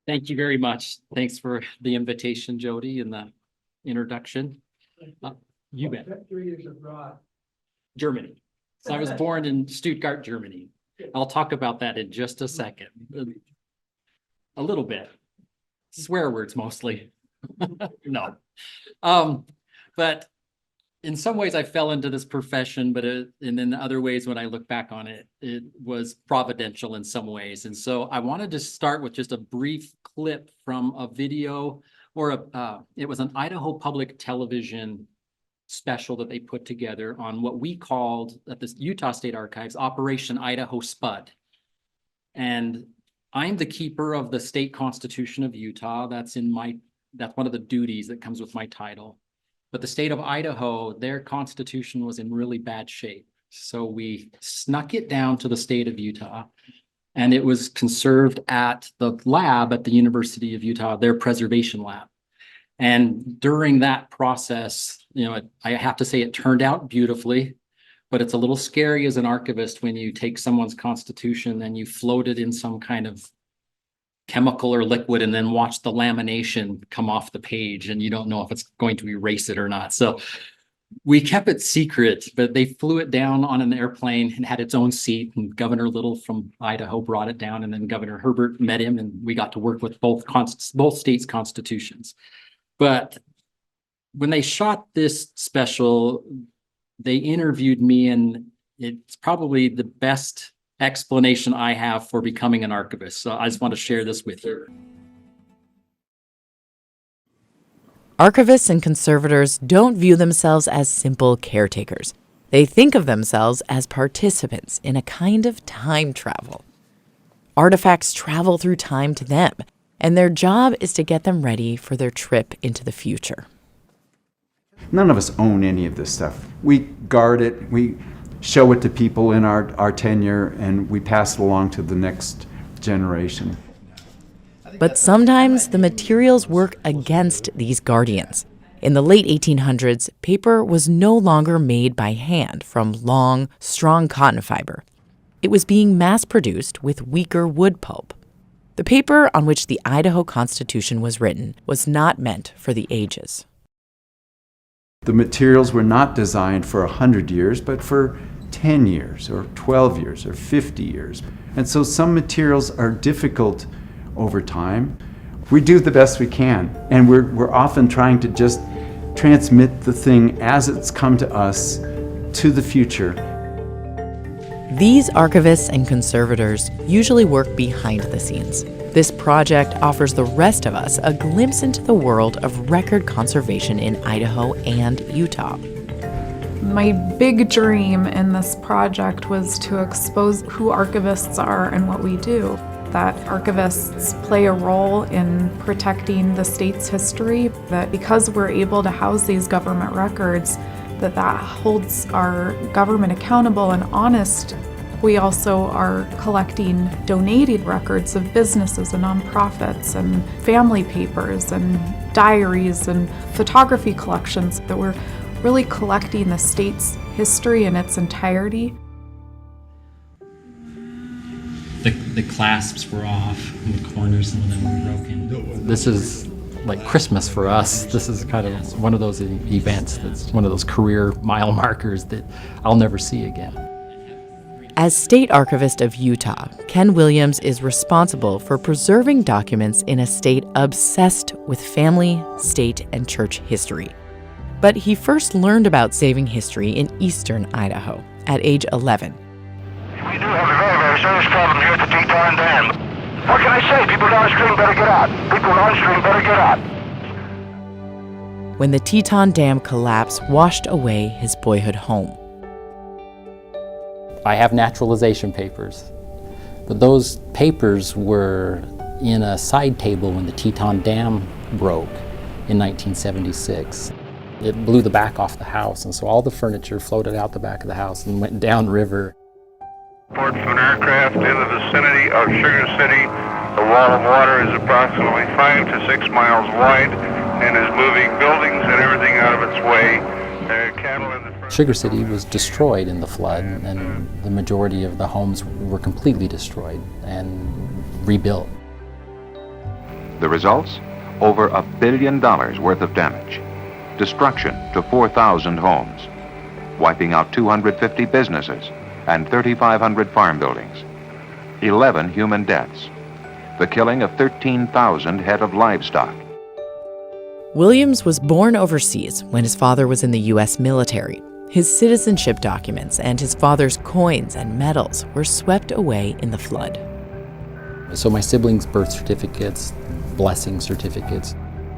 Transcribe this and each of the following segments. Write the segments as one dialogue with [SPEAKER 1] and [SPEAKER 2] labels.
[SPEAKER 1] Thank you very much. Thanks for the invitation, Jody, and the introduction. You bet.
[SPEAKER 2] 3 years abroad.
[SPEAKER 1] Germany. So I was born in Stuttgart, Germany. I'll talk about that in just a second. A little bit. Swear words mostly. No. But in some ways I fell into this profession, but and in other ways, when I look back on it, it was providential in some ways. And so I wanted to start with just a brief clip from a video it was an Idaho Public Television special that they put together on what we called at the Utah State Archives, Operation Idaho Spud. And I'm the keeper of the state constitution of Utah. That's one of the duties that comes with my title. But the state of Idaho, their constitution was in really bad shape. So we snuck it down to the state of Utah, and it was conserved at the lab at the University of Utah, their preservation lab. And during that process, I have to say it turned out beautifully, but it's a little scary as an archivist when you take someone's constitution and you float it in some kind of chemical or liquid and then watch the lamination come off the page and you don't know if it's going to erase it or not. So we kept it secret, but they flew it down on an airplane and had its own seat, and Governor Little from Idaho brought it down, and then Governor Herbert met him, and we got to work with both states' constitutions. But when they shot this special, they interviewed me, and it's probably the best explanation I have for becoming an archivist. So I just want to share this with you.
[SPEAKER 3] Archivists and conservators don't view themselves as simple caretakers. They think of themselves as participants in a kind of time travel. Artifacts travel through time to them, and their job is to get them ready for their trip into the future.
[SPEAKER 4] None of us own any of this stuff. We guard it, we show it to people in our tenure, and we pass it along to the next generation.
[SPEAKER 3] But sometimes the materials work against these guardians. In the late 1800s, paper was no longer made by hand from long, strong cotton fiber. It was being mass-produced with weaker wood pulp. The paper on which the Idaho Constitution was written was not meant for the ages.
[SPEAKER 4] The materials were not designed for 100 years, but for 10 years, or 12 years, or 50 years. And so some materials are difficult over time. We do the best we can, and we're often trying to just transmit the thing as it's come to us to the future.
[SPEAKER 3] These archivists and conservators usually work behind the scenes. This project offers the rest of us a glimpse into the world of record conservation in Idaho and Utah.
[SPEAKER 5] My big dream in this project was to expose who archivists are and what we do. That archivists play a role in protecting the state's history, that because we're able to house these government records, that holds our government accountable and honest. We also are collecting donated records of businesses and nonprofits and family papers and diaries and photography collections, that we're really collecting the state's history in its entirety.
[SPEAKER 1] The clasps were off in the corners, some of them were broken. This is like Christmas for us. This is kind of one of those events that's one of those career mile markers that I'll never see again.
[SPEAKER 3] As state archivist of Utah, Ken Williams is responsible for preserving documents in a state obsessed with family, state, and church history. But he first learned about saving history in eastern Idaho at age 11.
[SPEAKER 6] We do have a very, very serious problem here at the Teton Dam. What can I say? People downstream better get out. People downstream better get out.
[SPEAKER 3] When the Teton Dam collapse washed away his boyhood home.
[SPEAKER 1] I have naturalization papers, but those papers were in a side table when the Teton Dam broke in 1976. It blew the back off the house, and so all the furniture floated out the back of the house and went downriver.
[SPEAKER 6] Reports of an aircraft in the vicinity of Sugar City. The wall of water is approximately 5 to 6 miles wide and is moving buildings and everything out of its way. Cattle in the
[SPEAKER 1] Sugar City was destroyed in the flood, and the majority of the homes were completely destroyed and rebuilt.
[SPEAKER 2] The results? Over $1 billion worth of damage. Destruction to 4,000 homes, wiping out 250 businesses and 3,500 farm buildings. 11 human deaths. The killing of 13,000 head of livestock.
[SPEAKER 3] Williams was born overseas when his father was in the U.S. military. His citizenship documents and his father's coins and medals were swept away in the flood.
[SPEAKER 1] So my siblings' birth certificates, blessing certificates,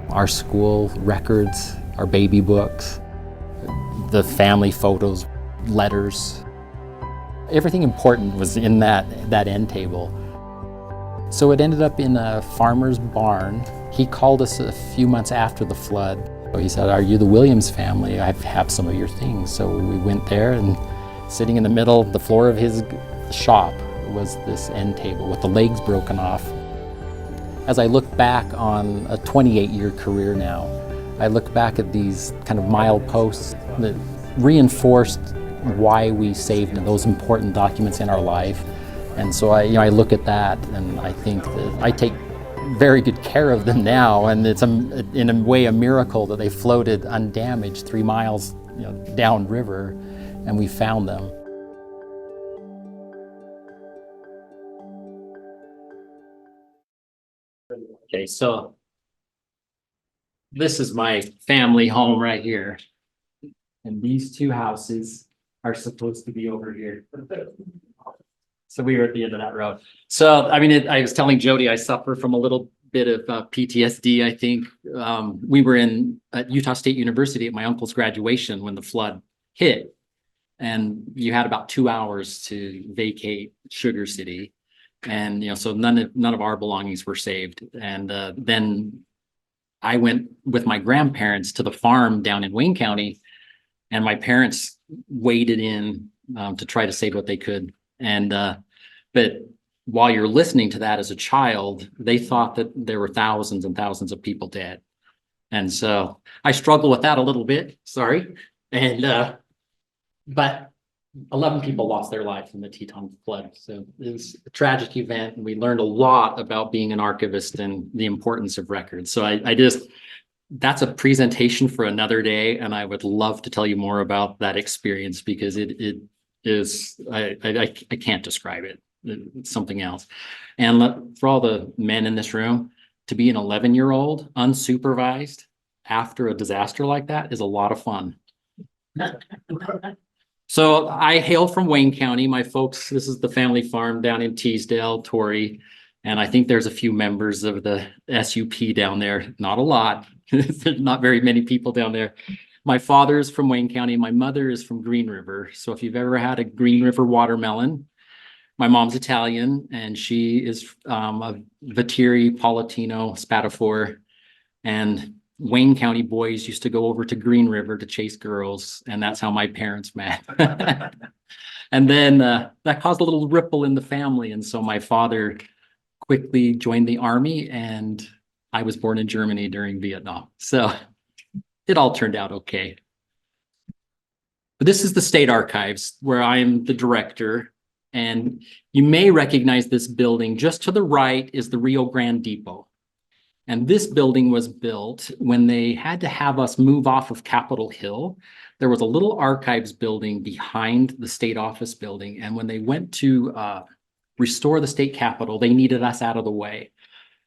[SPEAKER 1] our school records, our baby books, the family photos, letters. Everything important was in that end table. So it ended up in a farmer's barn. He called us a few months after the flood. He said, "Are you the Williams family? I have some of your things." So we went there, and sitting in the middle, the floor of his shop was this end table with the legs broken off. As I look back on a 28-year career now, I look back at these kind of mileposts that reinforced why we saved those important documents in our life. And so I look at that, and I think that I take very good care of them now, and it's in a way a miracle that they floated undamaged 3 miles downriver, and we found them. Okay, so this is my family home right here, and these 2 houses are supposed to be over here. So we were at the end of that road. So, I mean, I was telling Jody, I suffer from a little bit of PTSD, I think. We were at Utah State University at my uncle's graduation when the flood hit. And you had about 2 hours to vacate Sugar City. And, so none of our belongings were saved. And then I went with my grandparents to the farm down in Wayne County, and my parents waded in to try to save what they could. And but while you're listening to that as a child, they thought that there were thousands and thousands of people dead. And so I struggle with that a little bit, sorry. And but 11 people lost their lives in the Teton flood. So it was a tragic event, and we learned a lot about being an archivist and the importance of records. So that's a presentation for another day, and I would love to tell you more about that experience, because it is, I can't describe it. It's something else. And for all the men in this room, to be an 11-year-old unsupervised after a disaster like that is a lot of fun. So I hail from Wayne County. My folks, this is the family farm down in Teasdale, Torrey, and I think there's a few members of the SUP down there. Not a lot. There's not very many people down there. My father is from Wayne County. My mother is from Green River. So if you've ever had a Green River watermelon, my mom's Italian, and she is a Viteri, Palatino, Spatafor, and Wayne County boys used to go over to Green River to chase girls, and that's how my parents met. And then that caused a little ripple in the family, and so my father quickly joined the army, and I was born in Germany during Vietnam. So it all turned out okay. But this is the State Archives, where I'm the director, and you may recognize this building. Just to the right is the Rio Grande Depot. And this building was built when they had to have us move off of Capitol Hill. There was a little archives building behind the state office building. And when they went to restore the state capitol, they needed us out of the way.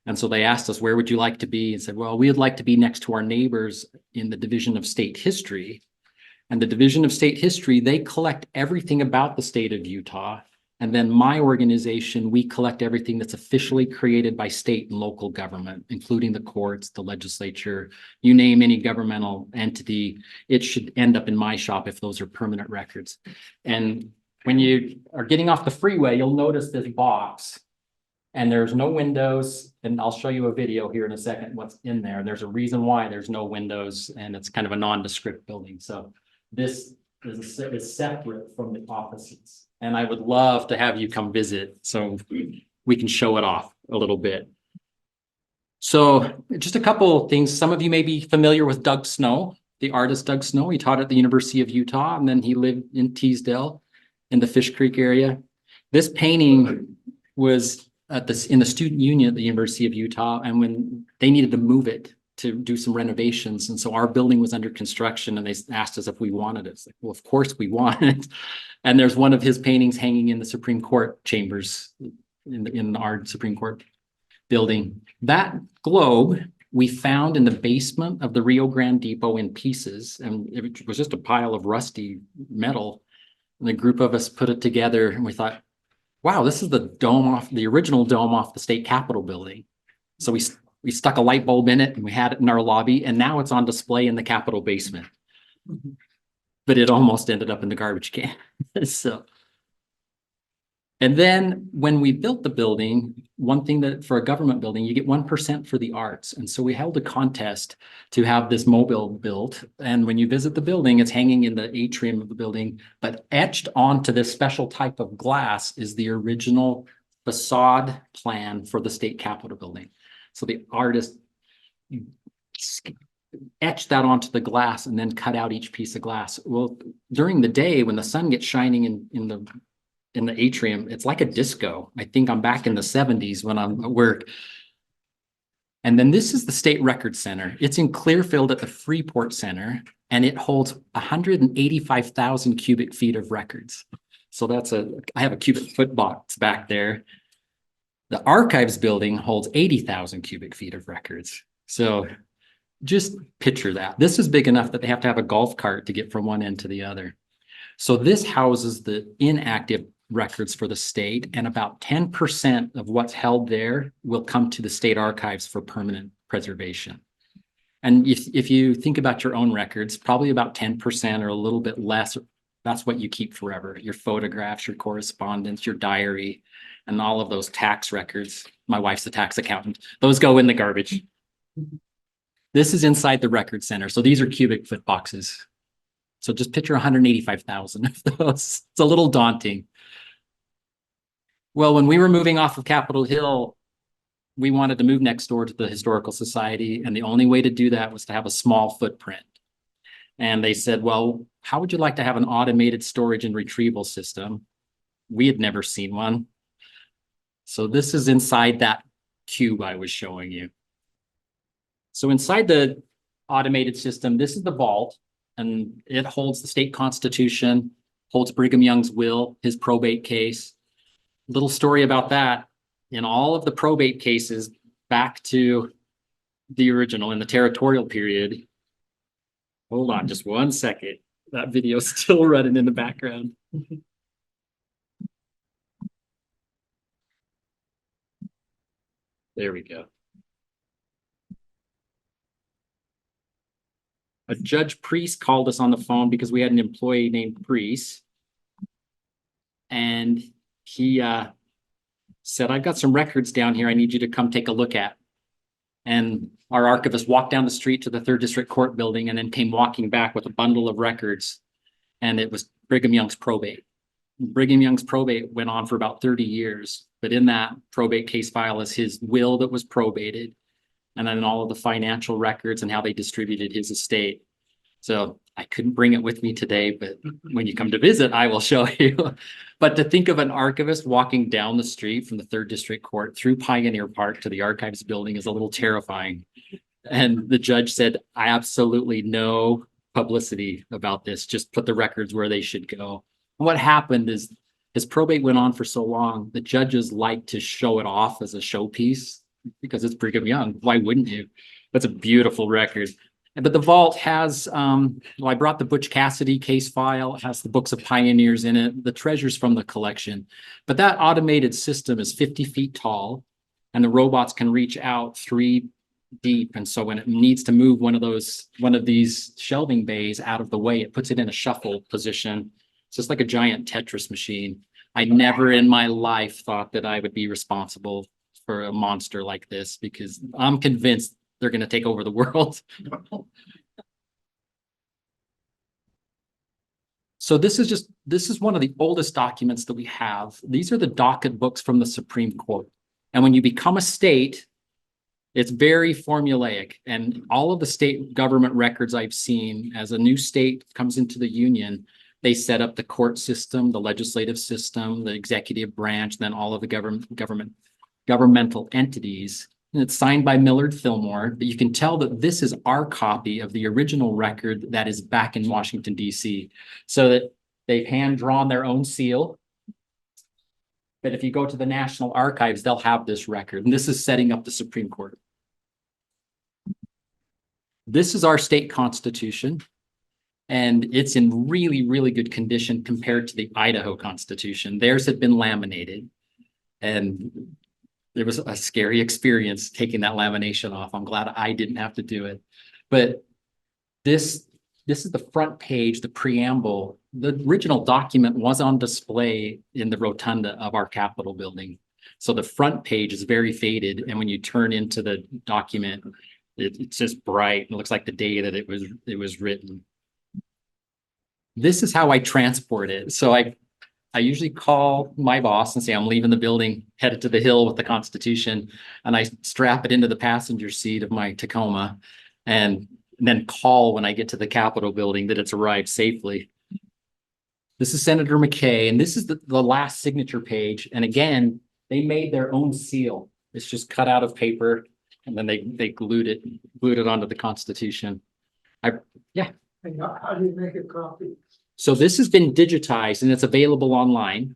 [SPEAKER 1] And so they asked us, where would you like to be? And said, well, we would like to be next to our neighbors in the Division of State History. And the Division of State History, they collect everything about the state of Utah. And then my organization, we collect everything that's officially created by state and local government, including the courts, the legislature, you name any governmental entity, it should end up in my shop if those are permanent records. And when you are getting off the freeway, you'll notice this box, and there's no windows. And I'll show you a video here in a second what's in there. There's a reason why there's no windows, and it's kind of a nondescript building. So this is separate from the offices. And I would love to have you come visit so we can show it off a little bit. So just a couple of things. Some of you may be familiar with Doug Snow, the artist Doug Snow. He taught at the University of Utah, and then he lived in Teasdale in the Fish Creek area. This painting was in the student union at the University of Utah, and when they needed to move it to do some renovations, and so our building was under construction, and they asked us if we wanted it. It's like, well, of course we want it. And there's one of his paintings hanging in the Supreme Court chambers in our Supreme Court building. That globe we found in the basement of the Rio Grande Depot in pieces, and it was just a pile of rusty metal. And a group of us put it together, and we thought, wow, this is the original dome off the state capitol building. So we stuck a light bulb in it, and we had it in our lobby, and now it's on display in the Capitol basement. But it almost ended up in the garbage can. So, and then when we built the building, one thing that for a government building, you get 1% for the arts. And so we held a contest to have this mobile built. And when you visit the building, it's hanging in the atrium of the building, but etched onto this special type of glass is the original facade plan for the state capitol building. So the artist etched that onto the glass and then cut out each piece of glass. Well, during the day when the sun gets shining in the atrium, it's like a disco. I think I'm back in the 70s when I'm at work. And then this is the State Record Center. It's in Clearfield at the Freeport Center, and it holds 185,000 cubic feet of records. So I have a cubic foot box back there. The archives building holds 80,000 cubic feet of records. So just picture that. This is big enough that they have to have a golf cart to get from one end to the other. So this houses the inactive records for the state, and about 10% of what's held there will come to the state archives for permanent preservation. And if you think about your own records, probably about 10% or a little bit less, that's what you keep forever. Your photographs, your correspondence, your diary, and all of those tax records. My wife's a tax accountant. Those go in the garbage. This is inside the record center. So these are cubic foot boxes. So just picture 185,000 of those. It's a little daunting. Well, when we were moving off of Capitol Hill, we wanted to move next door to the Historical Society. And the only way to do that was to have a small footprint. And they said, well, how would you like to have an automated storage and retrieval system? We had never seen one. So this is inside that cube I was showing you. So inside the automated system, this is the vault, and it holds the state constitution, holds Brigham Young's will, his probate case. Little story about that. In all of the probate cases back to the original in the territorial period. Hold on just one second. That video's still running in the background. There we go. A Judge Priest called us on the phone because we had an employee named Priest. And he said, I've got some records down here I need you to come take a look at. And our archivist walked down the street to the 3rd District Court building and then came walking back with a bundle of records. And it was Brigham Young's probate. Brigham Young's probate went on for about 30 years. But in that probate case file is his will that was probated, and then all of the financial records and how they distributed his estate. So I couldn't bring it with me today, but when you come to visit, I will show you. But to think of an archivist walking down the street from the 3rd District Court through Pioneer Park to the archives building is a little terrifying. And the judge said, absolutely no publicity about this. Just put the records where they should go. And what happened is his probate went on for so long, the judges like to show it off as a showpiece because it's Brigham Young. Why wouldn't you? That's a beautiful record. But the vault has, well, I brought the Butch Cassidy case file. It has the books of pioneers in it, the treasures from the collection. But that automated system is 50 feet tall, and the robots can reach out 3 deep. And so when it needs to move one of these shelving bays out of the way, it puts it in a shuffle position. It's just like a giant Tetris machine. I never in my life thought that I would be responsible for a monster like this, because I'm convinced they're going to take over the world. So this is one of the oldest documents that we have. These are the docket books from the Supreme Court. And when you become a state, it's very formulaic. And all of the state government records I've seen, as a new state comes into the union, they set up the court system, the legislative system, the executive branch, then all of the government governmental entities. And it's signed by Millard Fillmore, but you can tell that this is our copy of the original record that is back in Washington, DC. So that they've hand-drawn their own seal. But if you go to the National Archives, they'll have this record, and this is setting up the Supreme Court. This is our state constitution, and it's in really, really good condition compared to the Idaho Constitution. Theirs had been laminated, and it was a scary experience taking that lamination off. I'm glad I didn't have to do it. But this is the front page, the preamble. The original document was on display in the rotunda of our Capitol building. So the front page is very faded, and when you turn into the document, it's just bright. It looks like the day that it was written. This is how I transport it. So I usually call my boss and say, I'm leaving the building, headed to the Hill with the Constitution, and I strap it into the passenger seat of my Tacoma, and then call when I get to the Capitol building that it's arrived safely. This is Senator McKay, and this is the last signature page. And again, they made their own seal. It's just cut out of paper, and then they glued it onto the Constitution.
[SPEAKER 7] And how do you make a copy?
[SPEAKER 1] So this has been digitized and it's available online.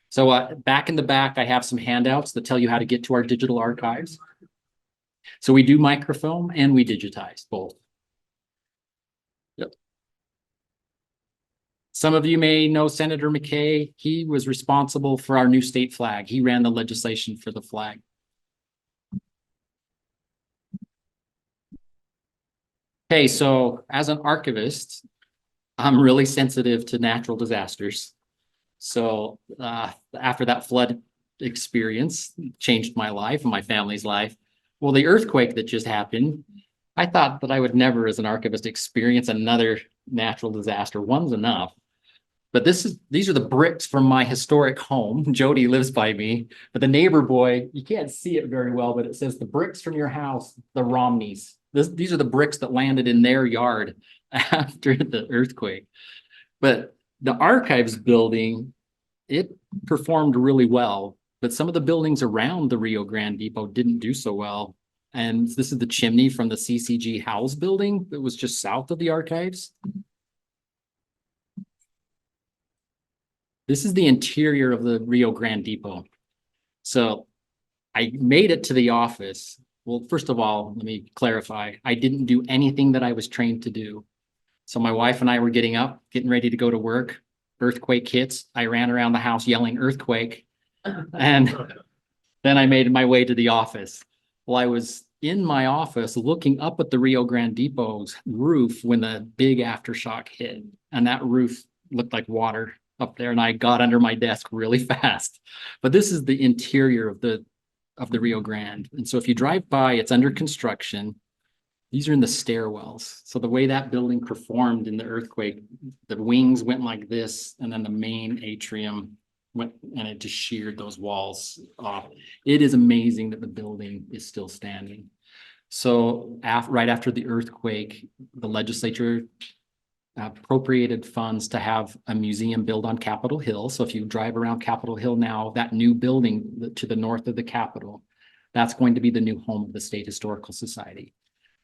[SPEAKER 1] So back in the back, I have some handouts that tell you how to get to our digital archives. So we do microfilm and we digitize both. Yep. Some of you may know Senator McKay. He was responsible for our new state flag. He ran the legislation for the flag. Okay, so as an archivist, I'm really sensitive to natural disasters. So after that flood experience changed my life and my family's life. Well, the earthquake that just happened, I thought that I would never as an archivist experience another natural disaster. One's enough. But these are the bricks from my historic home. Jody lives by me, but the neighbor boy, you can't see it very well, but it says the bricks from your house, the Romneys. These are the bricks that landed in their yard after the earthquake. But the archives building, it performed really well, but some of the buildings around the Rio Grande Depot didn't do so well. And this is the chimney from the CCG Howells building that was just south of the archives. This is the interior of the Rio Grande Depot. So I made it to the office. Well, first of all, let me clarify. I didn't do anything that I was trained to do. So my wife and I were getting up, getting ready to go to work. Earthquake hits. I ran around the house yelling earthquake. And then I made my way to the office. Well, I was in my office looking up at the Rio Grande Depot's roof when the big aftershock hit. And that roof looked like water up there, and I got under my desk really fast. But this is the interior of the Rio Grande. And so if you drive by, it's under construction. These are in the stairwells. So the way that building performed in the earthquake, the wings went like this, and then the main atrium went, and it just sheared those walls off. It is amazing that the building is still standing. So right after the earthquake, the legislature appropriated funds to have a museum built on Capitol Hill. So if you drive around Capitol Hill now, that new building to the north of the Capitol, that's going to be the new home of the State Historical Society.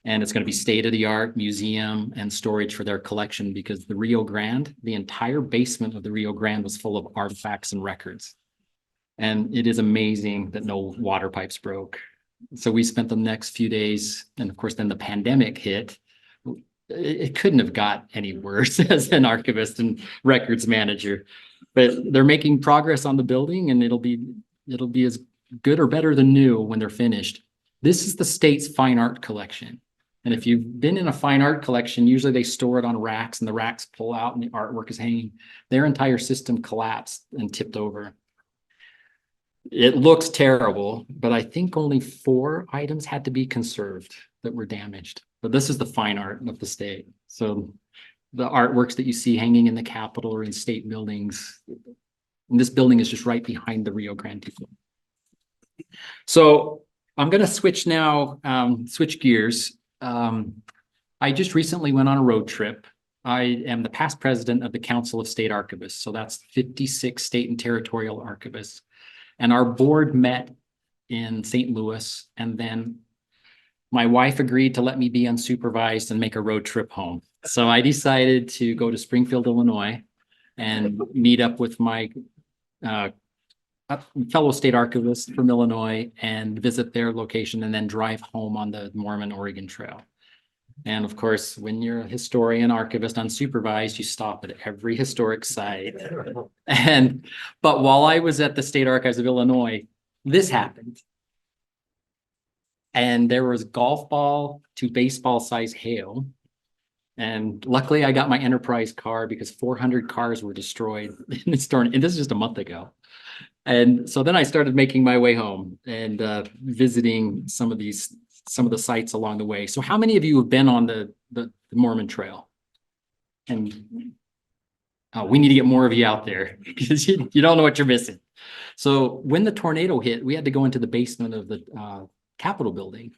[SPEAKER 1] And it's going to be state-of-the-art museum and storage for their collection, because the Rio Grande, the entire basement of the Rio Grande was full of artifacts and records. And it is amazing that no water pipes broke. So we spent the next few days, and of course then the pandemic hit. It couldn't have got any worse as an archivist and records manager, but they're making progress on the building, and it'll be as good or better than new when they're finished. This is the state's fine art collection. And if you've been in a fine art collection, usually they store it on racks, and the racks pull out and the artwork is hanging. Their entire system collapsed and tipped over. It looks terrible, but I think only 4 items had to be conserved that were damaged. But this is the fine art of the state. So the artworks that you see hanging in the Capitol or in state buildings, and this building is just right behind the Rio Grande Depot. So I'm going to switch now, switch gears. I just recently went on a road trip. I am the past president of the Council of State Archivists. So that's 56 state and territorial archivists. And our board met in St. Louis, and then my wife agreed to let me be unsupervised and make a road trip home. So I decided to go to Springfield, Illinois, and meet up with my fellow state archivist from Illinois and visit their location and then drive home on the Mormon Oregon Trail. And of course, when you're a historian, archivist, unsupervised, you stop at every historic site. But while I was at the State Archives of Illinois, this happened. And there was golf ball to baseball size hail. And luckily I got my Enterprise car because 400 cars were destroyed in the storm. And this is just a month ago. And so then I started making my way home and visiting some of the sites along the way. So how many of you have been on the Mormon Trail? And we need to get more of you out there because you don't know what you're missing. So when the tornado hit, we had to go into the basement of the Capitol building.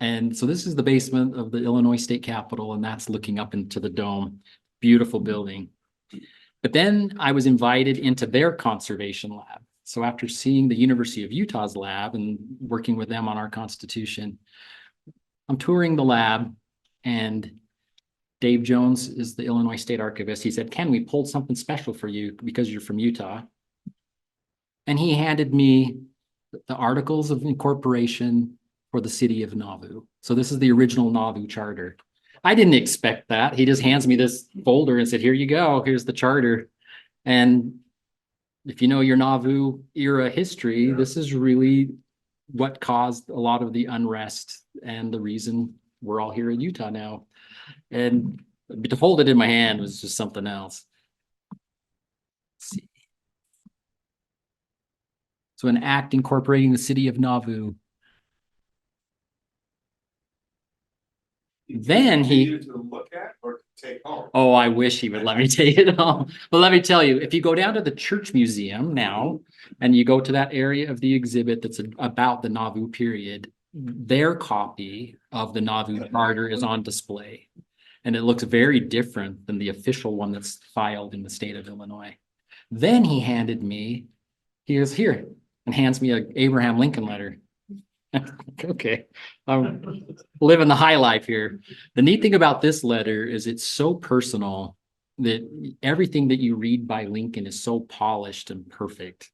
[SPEAKER 1] And so this is the basement of the Illinois State Capitol, and that's looking up into the dome. Beautiful building. But then I was invited into their conservation lab. So after seeing the University of Utah's lab and working with them on our Constitution, I'm touring the lab, and Dave Jones is the Illinois State Archivist. He said, "Ken, we pulled something special for you because you're from Utah." And he handed me the Articles of Incorporation for the city of Nauvoo. So this is the original Nauvoo charter. I didn't expect that. He just hands me this folder and said, "Here you go. Here's the charter." And if you know your Nauvoo era history, this is really what caused a lot of the unrest and the reason we're all here in Utah now. And to hold it in my hand was just something else. Let's see. So an act incorporating the city of Nauvoo. Then he
[SPEAKER 8] to look at or to take home.
[SPEAKER 1] Oh, I wish he would let me take it home. But let me tell you, if you go down to the church museum now and you go to that area of the exhibit that's about the Nauvoo period, their copy of the Nauvoo charter is on display. And it looks very different than the official one that's filed in the state of Illinois. Then he handed me, here's here, and hands me a Abraham Lincoln letter. Okay, I'm living the high life here. The neat thing about this letter is it's so personal that everything that you read by Lincoln is so polished and perfect.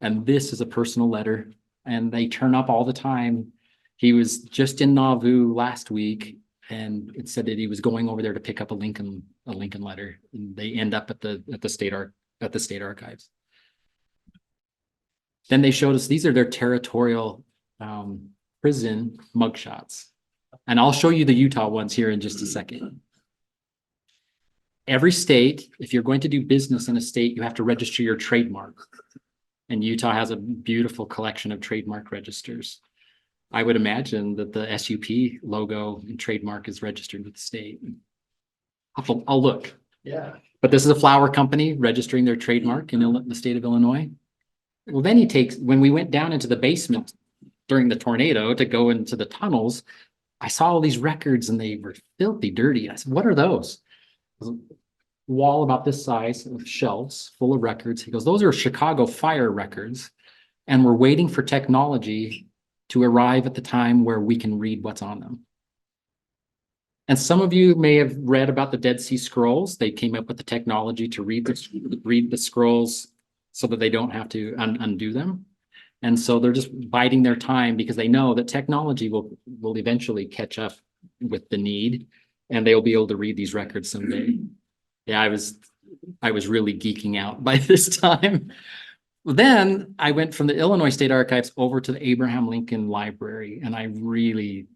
[SPEAKER 1] And this is a personal letter, and they turn up all the time. He was just in Nauvoo last week, and it said that he was going over there to pick up a Lincoln letter, and they end up at the state archives. Then they showed us these are their territorial prison mugshots. And I'll show you the Utah ones here in just a second. Every state, if you're going to do business in a state, you have to register your trademark. And Utah has a beautiful collection of trademark registers. I would imagine that the SUP logo and trademark is registered with the state. I'll look.
[SPEAKER 8] Yeah.
[SPEAKER 1] But this is a flower company registering their trademark in the state of Illinois. Well, then when we went down into the basement during the tornado to go into the tunnels, I saw all these records and they were filthy dirty. I said, "What are those?" A wall about this size of shelves full of records. He goes, "Those are Chicago fire records. And we're waiting for technology to arrive at the time where we can read what's on them." And some of you may have read about the Dead Sea Scrolls. They came up with the technology to read the scrolls so that they don't have to undo them. And so they're just biding their time because they know that technology will eventually catch up with the need, and they'll be able to read these records someday. Yeah, I was really geeking out by this time. Then I went from the Illinois State Archives over to the Abraham Lincoln Library, and I really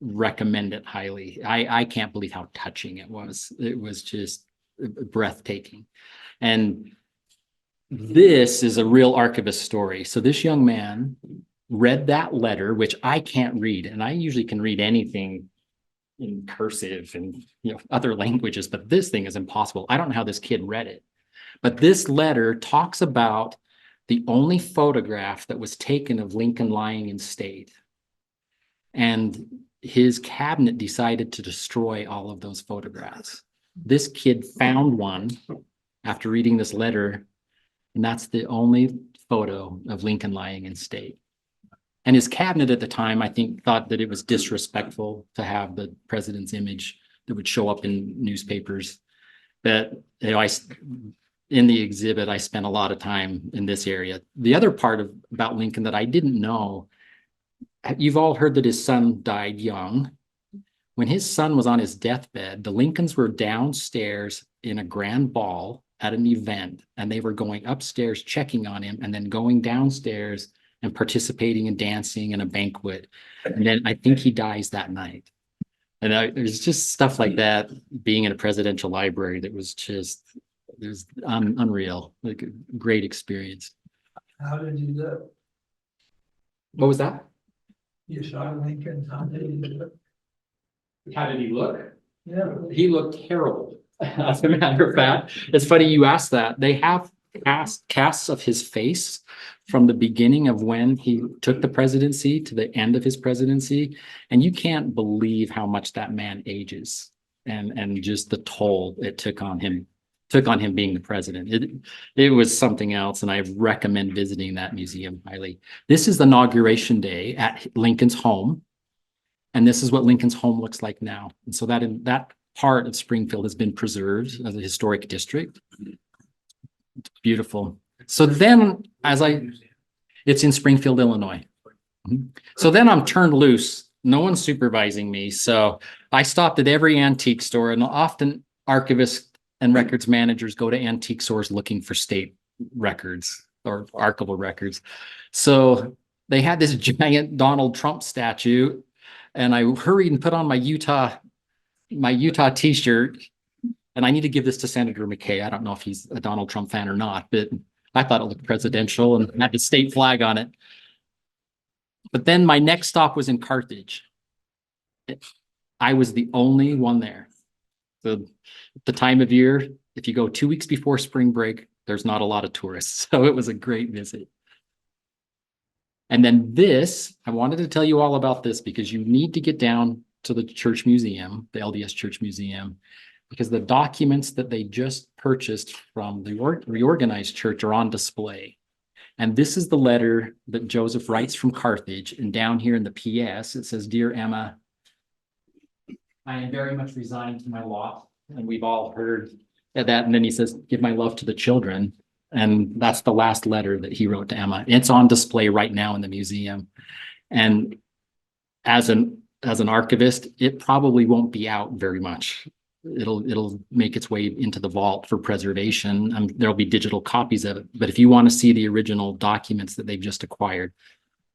[SPEAKER 1] recommend it highly. I can't believe how touching it was. It was just breathtaking. And this is a real archivist story. So this young man read that letter, which I can't read, and I usually can read anything in cursive and other languages, but this thing is impossible. I don't know how this kid read it. But this letter talks about the only photograph that was taken of Lincoln lying in state. And his cabinet decided to destroy all of those photographs. This kid found one after reading this letter, and that's the only photo of Lincoln lying in state. And his cabinet at the time, I think, thought that it was disrespectful to have the president's image that would show up in newspapers. That, you know, in the exhibit, I spent a lot of time in this area. The other part about Lincoln that I didn't know, you've all heard that his son died young. When his son was on his deathbed, the Lincolns were downstairs in a grand ball at an event, and they were going upstairs checking on him and then going downstairs and participating in dancing in a banquet. And then I think he dies that night. And there's just stuff like that being in a presidential library that was just, there's unreal, like a great experience.
[SPEAKER 7] How did you look?
[SPEAKER 1] What was that?
[SPEAKER 7] You saw Lincoln, how did he look?
[SPEAKER 1] How did he look?
[SPEAKER 7] Yeah.
[SPEAKER 1] He looked terrible. As a matter of fact, it's funny you asked that. They have casts of his face from the beginning of when he took the presidency to the end of his presidency, and you can't believe how much that man ages and just the toll it took on him being the president. It was something else, and I recommend visiting that museum highly. This is the inauguration day at Lincoln's home, and this is what Lincoln's home looks like now. And so that part of Springfield has been preserved as a historic district. It's beautiful. So then, it's in Springfield, Illinois. So then I'm turned loose. No one's supervising me. So I stopped at every antique store, and often archivists and records managers go to antique stores looking for state records or archival records. So they had this giant Donald Trump statue, and I hurried and put on my Utah t-shirt. And I need to give this to Senator McKay. I don't know if he's a Donald Trump fan or not, but I thought it looked presidential and had the state flag on it. But then my next stop was in Carthage. I was the only one there. So the time of year, if you go 2 weeks before spring break, there's not a lot of tourists. So it was a great visit. And then I wanted to tell you all about this because you need to get down to the church museum, the LDS Church Museum, because the documents that they just purchased from the reorganized church are on display. And this is the letter that Joseph writes from Carthage. And down here in the PS, it says, "Dear Emma, I am very much resigned to my lot." And we've all heard that. And then he says, "Give my love to the children." And that's the last letter that he wrote to Emma. It's on display right now in the museum. And as an archivist, it probably won't be out very much. It'll make its way into the vault for preservation. There'll be digital copies of it. But if you want to see the original documents that they've just acquired,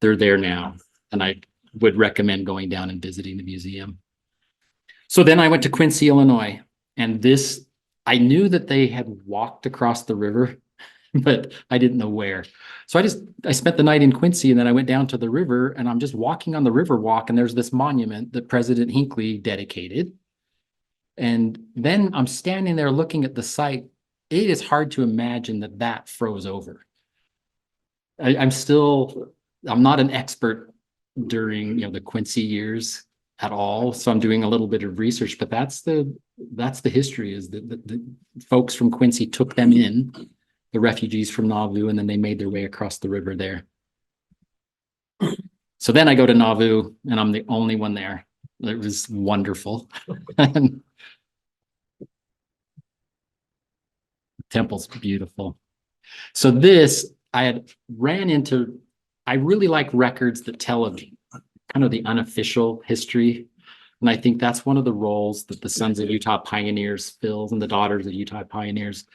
[SPEAKER 1] they're there now. And I would recommend going down and visiting the museum. So then I went to Quincy, Illinois. And I knew that they had walked across the river, but I didn't know where. So I spent the night in Quincy, and then I went down to the river, and I'm just walking on the river walk, and there's this monument that President Hinckley dedicated. And then I'm standing there looking at the site. It is hard to imagine that froze over. I'm not an expert during the Quincy years at all, so I'm doing a little bit of research. But that's the history, is that the folks from Quincy took them in, the refugees from Nauvoo, and then they made their way across the river there. So then I go to Nauvoo, and I'm the only one there. It was wonderful. Temple's beautiful. So I really like records that tell of kind of the unofficial history. And I think that's one of the roles that the Sons of Utah Pioneers fills, and the Daughters of Utah Pioneers.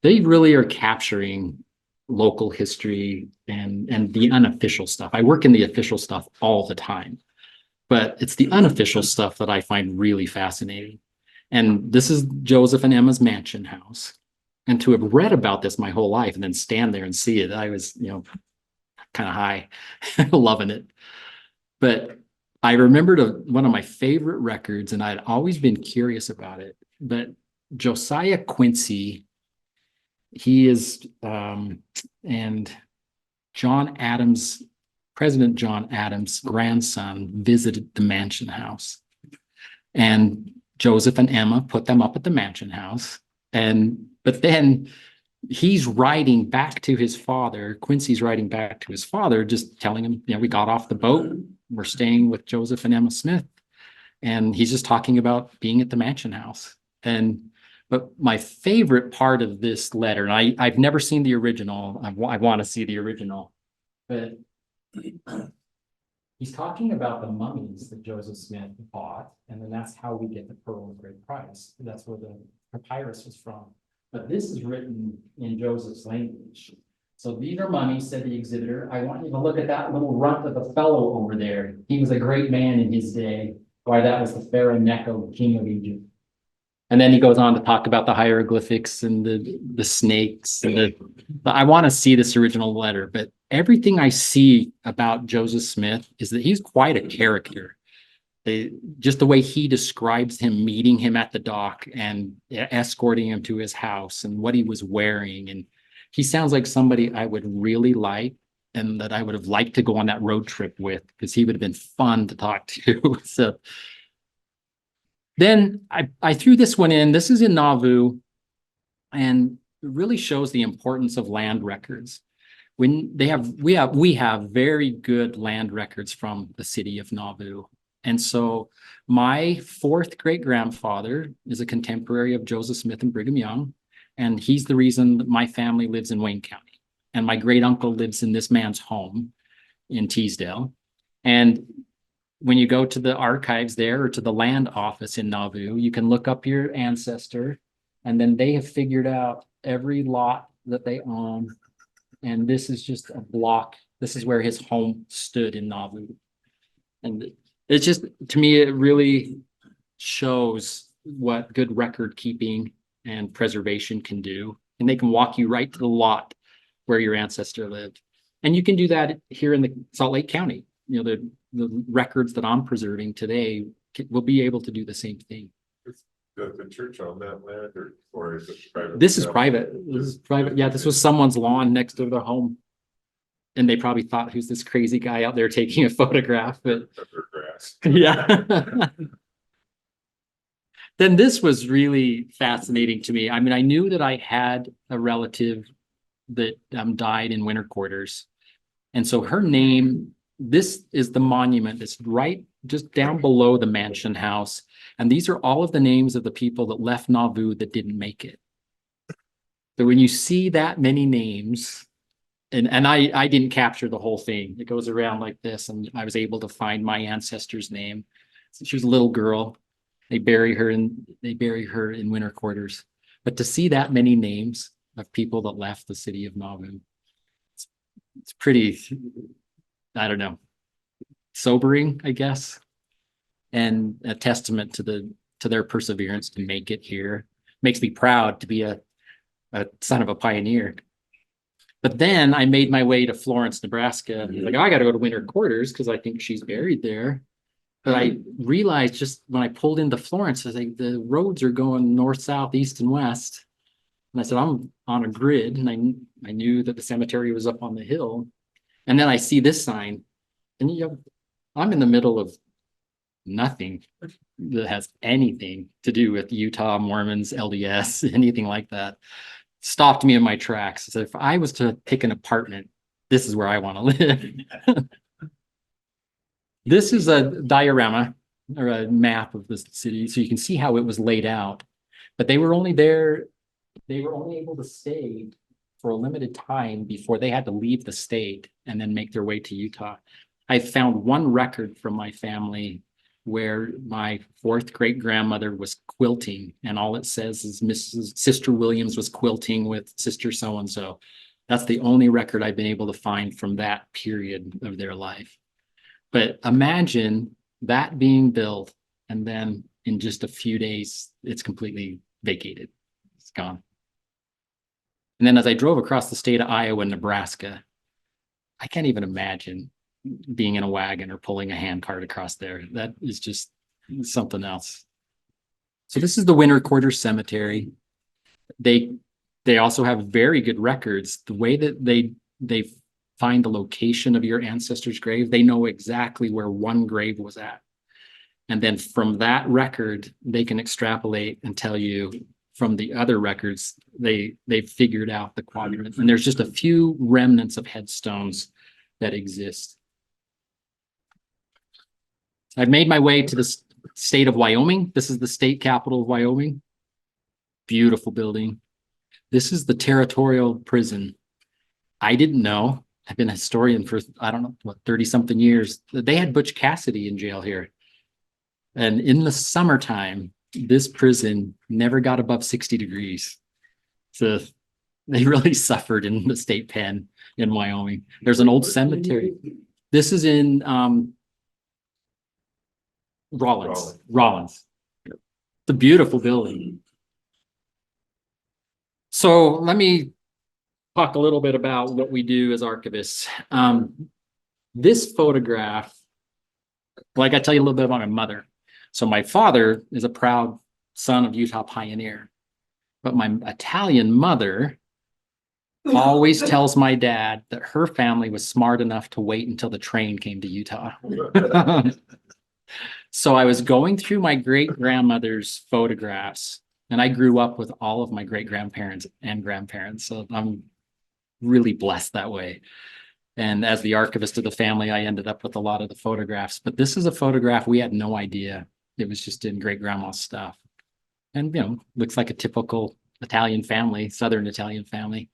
[SPEAKER 1] They really are capturing local history and the unofficial stuff. I work in the official stuff all the time, but it's the unofficial stuff that I find really fascinating. And this is Joseph and Emma's mansion house. And to have read about this my whole life and then stand there and see it, I was, kind of high, loving it. But I remembered one of my favorite records, and I'd always been curious about it. But Josiah Quincy, he is, and John Adams, President John Adams' grandson, visited the mansion house. And Joseph and Emma put them up at the mansion house. But then he's writing back to his father, Quincy's writing back to his father, just telling him, we got off the boat, we're staying with Joseph and Emma Smith. And he's just talking about being at the mansion house. But my favorite part of this letter, and I've never seen the original, I want to see the original, but he's talking about the mummies that Joseph Smith bought, and then that's how we get the pearl of great price. That's where the papyrus was from. But this is written in Joseph's language. So these are mummies, said the exhibitor. I want you to look at that little runt of a fellow over there. He was a great man in his day. Why, that was the Pharaoh Necho, king of Egypt. And then he goes on to talk about the hieroglyphics and the snakes and I want to see this original letter, but everything I see about Joseph Smith is that he's quite a character. Just the way he describes him, meeting him at the dock and escorting him to his house and what he was wearing. And he sounds like somebody I would really like and that I would have liked to go on that road trip with, because he would have been fun to talk to. So then I threw this one in. This is in Nauvoo, and it really shows the importance of land records. When we have very good land records from the city of Nauvoo. And so my fourth great grandfather is a contemporary of Joseph Smith and Brigham Young, and he's the reason that my family lives in Wayne County. And my great uncle lives in this man's home in Teasdale. And when you go to the archives there or to the land office in Nauvoo, you can look up your ancestor, and then they have figured out every lot that they own. And this is just a block. This is where his home stood in Nauvoo. And it's just, to me, it really shows what good record keeping and preservation can do. And they can walk you right to the lot where your ancestor lived. And you can do that here in the Salt Lake County. The records that I'm preserving today will be able to do the same thing.
[SPEAKER 8] Does the church own that land, or is it private?
[SPEAKER 1] This is private. This is private. Yeah, this was someone's lawn next to their home. And they probably thought, who's this crazy guy out there taking a photograph? But
[SPEAKER 8] Grass.
[SPEAKER 1] yeah. Then this was really fascinating to me. I mean, I knew that I had a relative that died in winter quarters. And so her name, this is the monument that's right just down below the mansion house. And these are all of the names of the people that left Nauvoo that didn't make it. So when you see that many names, and I didn't capture the whole thing. It goes around like this, and I was able to find my ancestor's name. She was a little girl. They bury her in winter quarters. But to see that many names of people that left the city of Nauvoo, it's pretty, I don't know, sobering, I guess, and a testament to their perseverance to make it here. Makes me proud to be a son of a pioneer. But then I made my way to Florence, Nebraska. Like, I got to go to winter quarters because I think she's buried there. But I realized just when I pulled into Florence, I was like, the roads are going north, south, east, and west. And I said, I'm on a grid, and I knew that the cemetery was up on the hill. And then I see this sign, and I'm in the middle of nothing that has anything to do with Utah, Mormons, LDS, anything like that. Stopped me in my tracks. So if I was to pick an apartment, this is where I want to live. This is a diorama or a map of the city, so you can see how it was laid out. But they were only able to stay for a limited time before they had to leave the state and then make their way to Utah. I found one record from my family where my fourth great grandmother was quilting, and all it says is Sister Williams was quilting with Sister so-and-so. That's the only record I've been able to find from that period of their life. But imagine that being built, and then in just a few days, it's completely vacated. It's gone. And then as I drove across the state of Iowa and Nebraska, I can't even imagine being in a wagon or pulling a handcart across there. That is just something else. So this is the Winter Quarters Cemetery. They also have very good records. The way that they find the location of your ancestor's grave, they know exactly where one grave was at. And then from that record, they can extrapolate and tell you from the other records, they figured out the quadrant, and there's just a few remnants of headstones that exist. I've made my way to the state of Wyoming. This is the state capital of Wyoming. Beautiful building. This is the territorial prison. I didn't know. I've been a historian for, I don't know, what, 30 something years. They had Butch Cassidy in jail here. And in the summertime, this prison never got above 60 degrees. So they really suffered in the state pen in Wyoming. There's an old cemetery. This is in Rollins. It's a beautiful building. So let me talk a little bit about what we do as archivists. This photograph, like I tell you a little bit about my mother. So my father is a proud son of Utah pioneer, but my Italian mother always tells my dad that her family was smart enough to wait until the train came to Utah. So I was going through my great-grandmother's photographs, and I grew up with all of my great-grandparents and grandparents. So I'm really blessed that way. And as the archivist of the family, I ended up with a lot of the photographs. But this is a photograph we had no idea. It was just in great-grandma's stuff. And, you know, looks like a typical Italian family, Southern Italian family.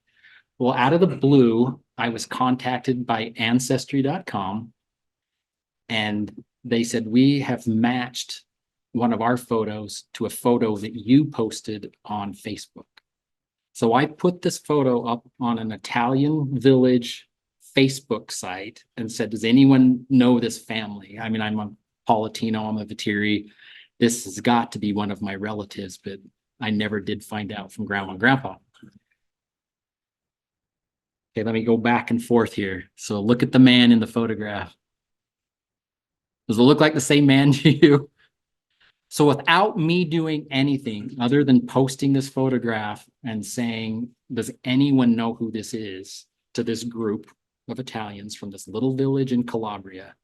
[SPEAKER 1] Well, out of the blue, I was contacted by Ancestry.com, and they said, we have matched one of our photos to a photo that you posted on Facebook. So I put this photo up on an Italian village Facebook site and said, does anyone know this family? I mean, I'm a Palatino, I'm a Viteri. This has got to be one of my relatives, but I never did find out from Grandma and Grandpa. Okay, let me go back and forth here. So look at the man in the photograph. Does it look like the same man to you? So without me doing anything other than posting this photograph and saying, does anyone know who this is, to this group of Italians from this little village in Calabria,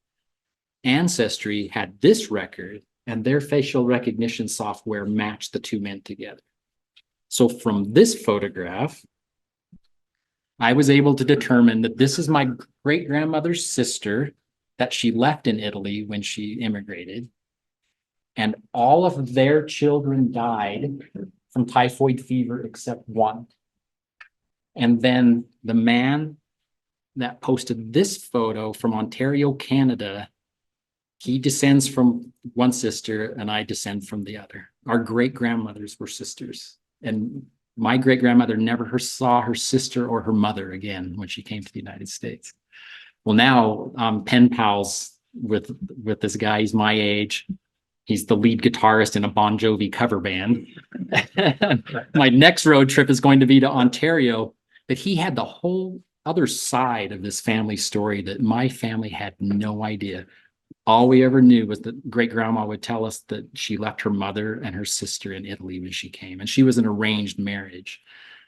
[SPEAKER 1] Ancestry had this record, and their facial recognition software matched the two men together. So from this photograph, I was able to determine that this is my great-grandmother's sister that she left in Italy when she immigrated. And all of their children died from typhoid fever except one. And then the man that posted this photo from Ontario, Canada, he descends from one sister and I descend from the other. Our great-grandmothers were sisters. And my great-grandmother never saw her sister or her mother again when she came to the United States. Well, now I'm pen pals with this guy. He's my age. He's the lead guitarist in a Bon Jovi cover band. My next road trip is going to be to Ontario, but he had the whole other side of this family story that my family had no idea. All we ever knew was that great-grandma would tell us that she left her mother and her sister in Italy when she came, and she was an arranged marriage.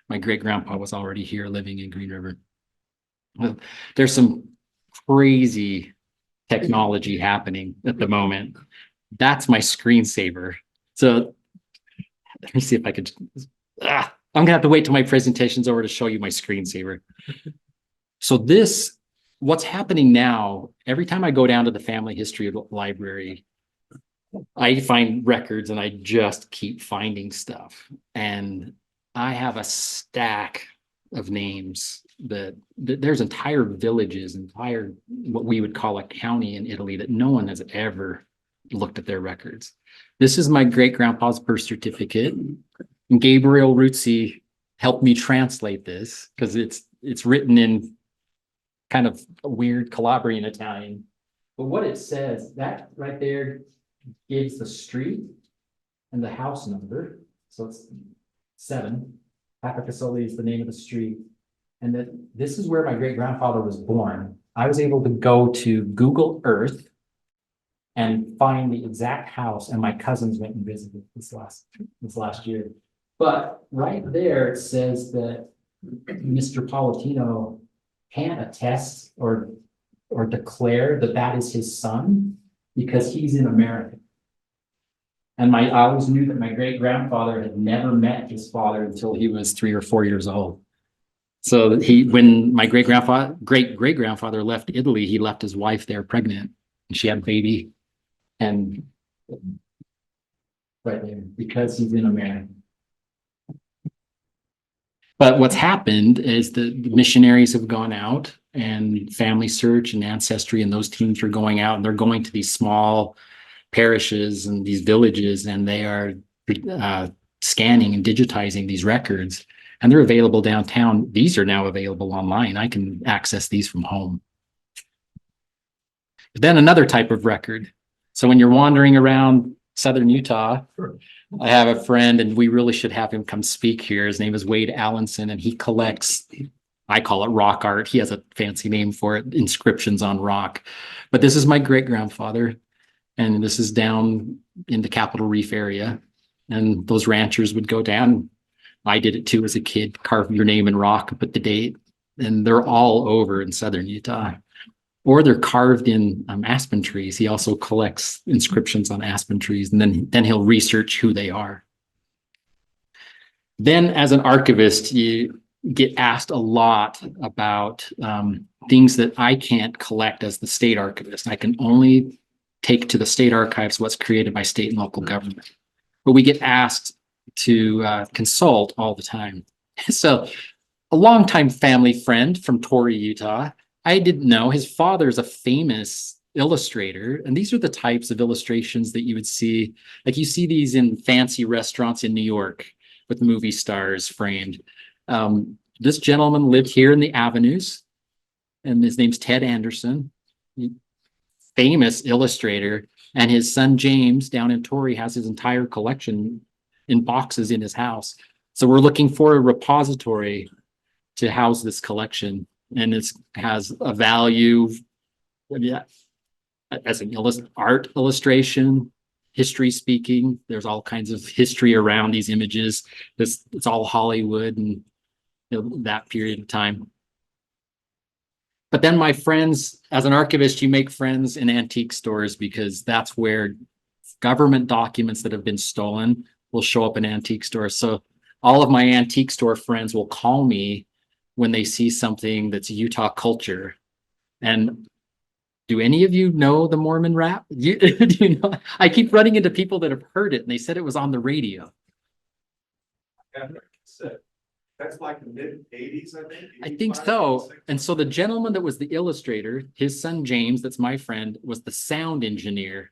[SPEAKER 1] My great-grandpa was already here living in Green River. There's some crazy technology happening at the moment. That's my screensaver. So let me see if I could. I'm gonna have to wait till my presentation's over to show you my screensaver. So this, what's happening now, every time I go down to the family history library, I find records and I just keep finding stuff. And I have a stack of names that there's entire villages, entire what we would call a county in Italy that no one has ever looked at their records. This is my great-grandpa's birth certificate. And Gabriel Ruzzi helped me translate this because it's written in kind of a weird Calabrian Italian. But what it says, that right there gives the street and the house number. So it's 7. Capacoli is the name of the street. And that this is where my great-grandfather was born. I was able to go to Google Earth and find the exact house, and my cousins went and visited this last year. But right there, it says that Mr. Palatino can't attest or declare that that is his son because he's in America. And I always knew that my great grandfather had never met his father until he was 3 or 4 years old. So when my great great grandfather left Italy, he left his wife there pregnant, and she had a baby. And right there, because he's in America. But what's happened is the missionaries have gone out, and Family Search and Ancestry and those teams are going out, and they're going to these small parishes and these villages, and they are scanning and digitizing these records, and they're available downtown. These are now available online. I can access these from home. But then another type of record. So when you're wandering around Southern Utah, I have a friend, and we really should have him come speak here. His name is Wade Allenson, and he collects, I call it rock art. He has a fancy name for it, inscriptions on rock. But this is my great grandfather, and this is down in the Capitol Reef area. And those ranchers would go down. I did it too as a kid, carve your name in rock and put the date. And they're all over in Southern Utah. Or they're carved in aspen trees. He also collects inscriptions on aspen trees, and then he'll research who they are. Then as an archivist, you get asked a lot about things that I can't collect as the state archivist. I can only take to the state archives what's created by state and local government. But we get asked to consult all the time. So a longtime family friend from Torrey, Utah, I didn't know his father is a famous illustrator. And these are the types of illustrations that you would see. Like you see these in fancy restaurants in New York with movie stars framed. This gentleman lived here in the Avenues, and his name's Ted Anderson, famous illustrator. And his son James down in Torrey has his entire collection in boxes in his house. So we're looking for a repository to house this collection. And it has a value, yeah, as an art illustration, history speaking. There's all kinds of history around these images. It's all Hollywood and that period of time. But then my friends, as an archivist, you make friends in antique stores, because that's where government documents that have been stolen will show up in antique stores. So all of my antique store friends will call me when they see something that's Utah culture. And do any of you know the Mormon rap? Do you know? I keep running into people that have heard it, and they said it was on the radio.
[SPEAKER 8] That's like the mid-80s, I think.
[SPEAKER 1] I think so. And so the gentleman that was the illustrator, his son James, that's my friend, was the sound engineer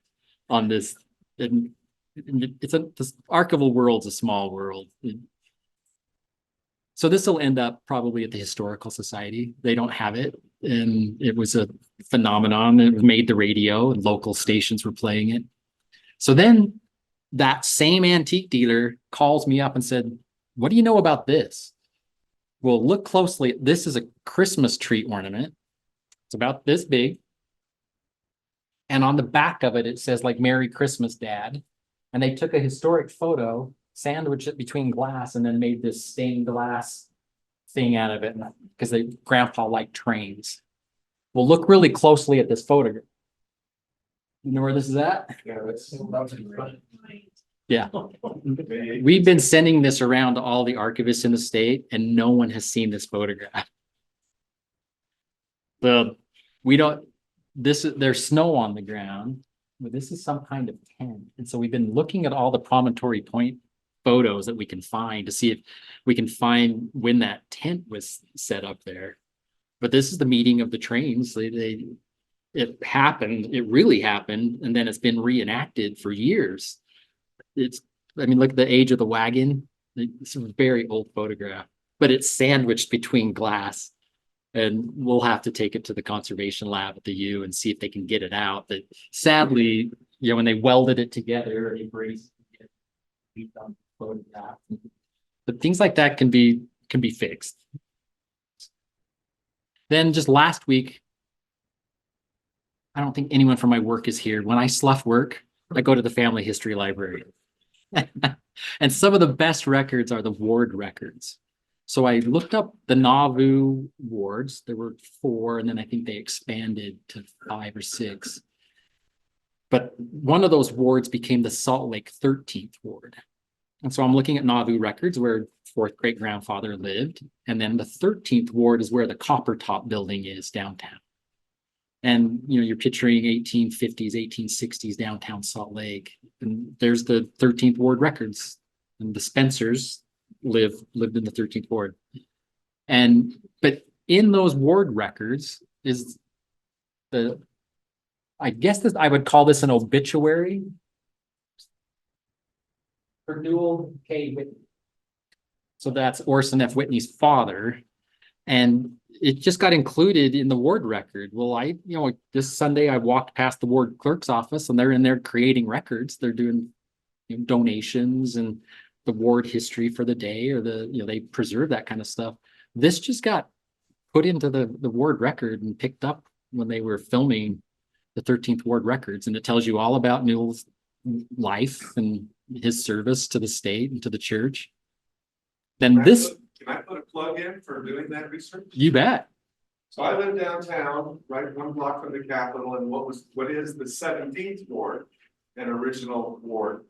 [SPEAKER 1] on this. And this archival world's a small world. So this will end up probably at the Historical Society. They don't have it. And it was a phenomenon. It made the radio, and local stations were playing it. So then that same antique dealer calls me up and said, "What do you know about this?" Well, look closely. This is a Christmas tree ornament. It's about this big. And on the back of it, it says like "Merry Christmas, Dad." And they took a historic photo, sandwiched it between glass, and then made this stained glass thing out of it, because grandpa liked trains. Well, look really closely at this photograph. You know where this is at?
[SPEAKER 8] Yeah, that's.
[SPEAKER 1] Yeah. We've been sending this around to all the archivists in the state, and no one has seen this photograph. There's snow on the ground, but this is some kind of tent. And so we've been looking at all the Promontory Point photos that we can find to see if we can find when that tent was set up there. But this is the meeting of the trains. It happened, it really happened, and then it's been reenacted for years. Look at the age of the wagon. It's a very old photograph, but it's sandwiched between glass. And we'll have to take it to the conservation lab at the U and see if they can get it out. But sadly, when they welded it together, they braced it on photograph. But things like that can be fixed. Then just last week, I don't think anyone from my work is here. When I slough work, I go to the family history library. And some of the best records are the ward records. So I looked up the Nauvoo wards. There were 4, and then I think they expanded to 5 or 6. But one of those wards became the Salt Lake 13th ward. And so I'm looking at Nauvoo records where fourth great grandfather lived. And then the 13th ward is where the Copper Top building is downtown. And, you know, you're picturing 1850s, 1860s downtown Salt Lake. And there's the 13th ward records. And the Spencers lived in the 13th ward. But in those ward records is I guess I would call this an obituary for Newell K. Whitney. So that's Orson F. Whitney's father. And it just got included in the ward record. Well, this Sunday I walked past the ward clerk's office and they're in there creating records. They're doing donations and the ward history for the day, or they preserve that kind of stuff. This just got put into the ward record and picked up when they were filming the 13th ward records. And it tells you all about Newell's life and his service to the state and to the church. Then this,
[SPEAKER 8] Can I put a plug in for doing that research?
[SPEAKER 1] you bet.
[SPEAKER 8] So I live downtown, right 1 block from the Capitol, and what is the 17th ward, an original ward.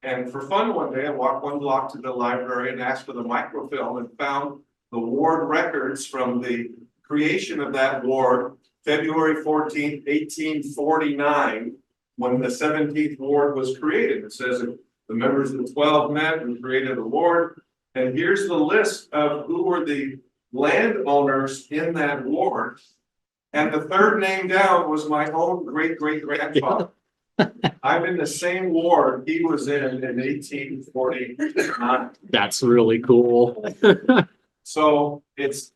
[SPEAKER 8] And for fun one day, I walked 1 block to the library and asked for the microfilm and found the ward records from the creation of that ward, February 14th, 1849, when the 17th ward was created. It says the members of the 12 met and created the ward. And here's the list of who were the landowners in that ward. And the third name down was my own great-great-grandfather. I'm in the same ward he was in 1849.
[SPEAKER 1] That's really cool.
[SPEAKER 8] So it's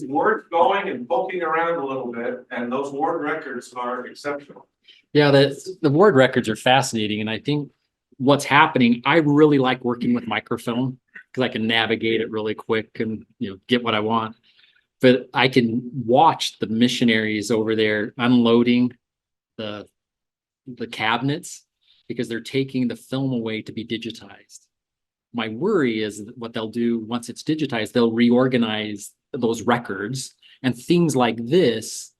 [SPEAKER 8] worth going and poking around a little bit, and those ward records are exceptional.
[SPEAKER 1] Yeah, the ward records are fascinating. And I think what's happening, I really like working with microfilm because I can navigate it really quick and get what I want. But I can watch the missionaries over there unloading the cabinets because they're taking the film away to be digitized. My worry is that what they'll do once it's digitized, they'll reorganize those records, and things like this,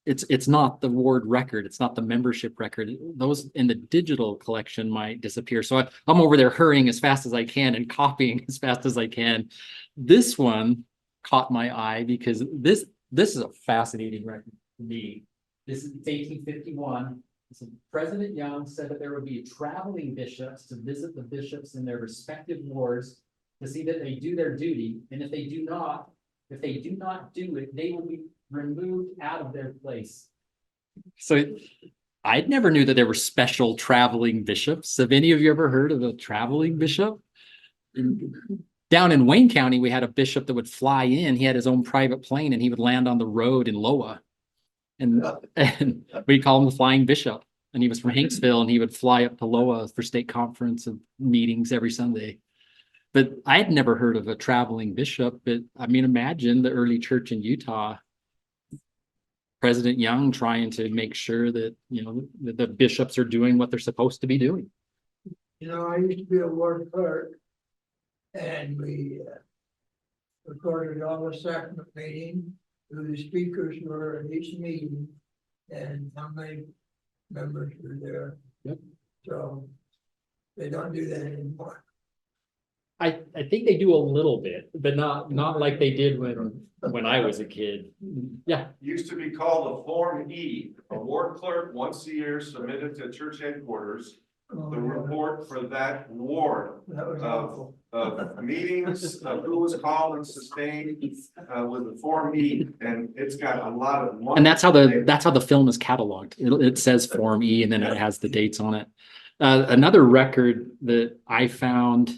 [SPEAKER 1] it's not the ward record, it's not the membership record. Those in the digital collection might disappear. So I'm over there hurrying as fast as I can and copying as fast as I can. This one caught my eye because this is a fascinating record to me. This is 1851. So President Young said that there would be traveling bishops to visit the bishops in their respective wards to see that they do their duty, and if they do not do it, they will be removed out of their place. So I never knew that there were special traveling bishops. Have any of you ever heard of a traveling bishop? Down in Wayne County, we had a bishop that would fly in. He had his own private plane and he would land on the road in Loa. And we call him the Flying Bishop. And he was from Hanksville and he would fly up to Loa for state conference and meetings every Sunday. But I had never heard of a traveling bishop. But I mean, imagine the early church in Utah, President Young trying to make sure that, the bishops are doing what they're supposed to be doing.
[SPEAKER 7] I used to be a ward clerk, and we recorded all the sacrament meetings, who the speakers were in each meeting, and how many members were there.
[SPEAKER 1] Yep.
[SPEAKER 7] So they don't do that anymore.
[SPEAKER 1] I think they do a little bit, but not like they did when I was a kid. Yeah.
[SPEAKER 8] Used to be called a Form E. A ward clerk once a year submitted to church headquarters the report for that ward
[SPEAKER 7] That was awful.
[SPEAKER 8] of meetings, of who was called and sustained with the Form E, and it's got a lot of.
[SPEAKER 1] And that's how the film is cataloged. It says Form E and then it has the dates on it. Another record that I found,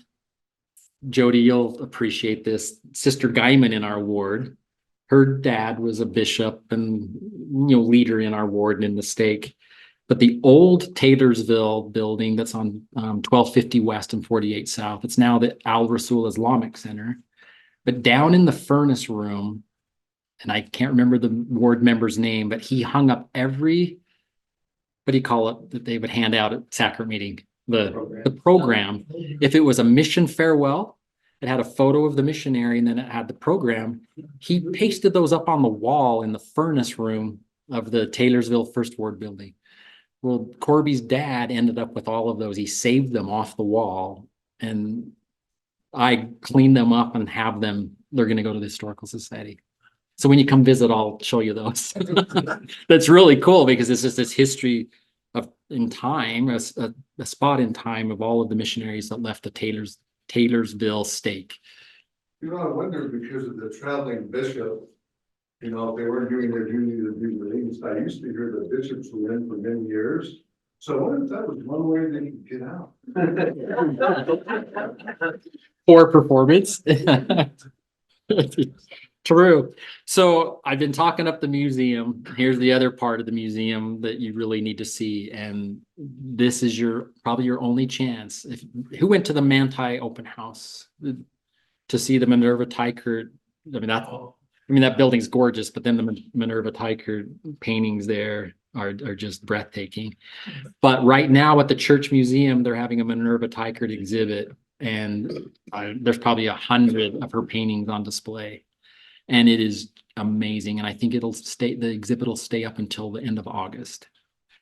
[SPEAKER 1] Jody, you'll appreciate this. Sister Guyman in our ward, her dad was a bishop and leader in our ward and in the stake. But the old Taylorsville building that's on 1250 West and 48 South, it's now the Al Rasul Islamic Center. But down in the furnace room, and I can't remember the ward member's name, but he hung up every, what do you call it, that they would hand out at sacrament meeting? The program. If it was a mission farewell, it had a photo of the missionary and then it had the program. He pasted those up on the wall in the furnace room of the Taylorsville First Ward building. Well, Corby's dad ended up with all of those. He saved them off the wall, and I cleaned them up and have them. They're going to go to the Historical Society. So when you come visit, I'll show you those. That's really cool because it's just this history of in time, a spot in time of all of the missionaries that left the Taylorsville stake.
[SPEAKER 9] You know, I wonder because of the traveling bishop, you know, if they weren't doing their duty to be released. I used to hear the bishops were in for many years. So what if that was one way they could get out?
[SPEAKER 1] Poor performance. True. So I've been talking up the museum. Here's the other part of the museum that you really need to see. And this is probably your only chance. Who went to the Manti open house to see the Minerva Teichert? I mean, that building's gorgeous, but then the Minerva Teichert paintings there are just breathtaking. But right now at the Church Museum, they're having a Minerva Teichert exhibit, and there's probably 100 of her paintings on display. And it is amazing. And I think the exhibit will stay up until the end of August.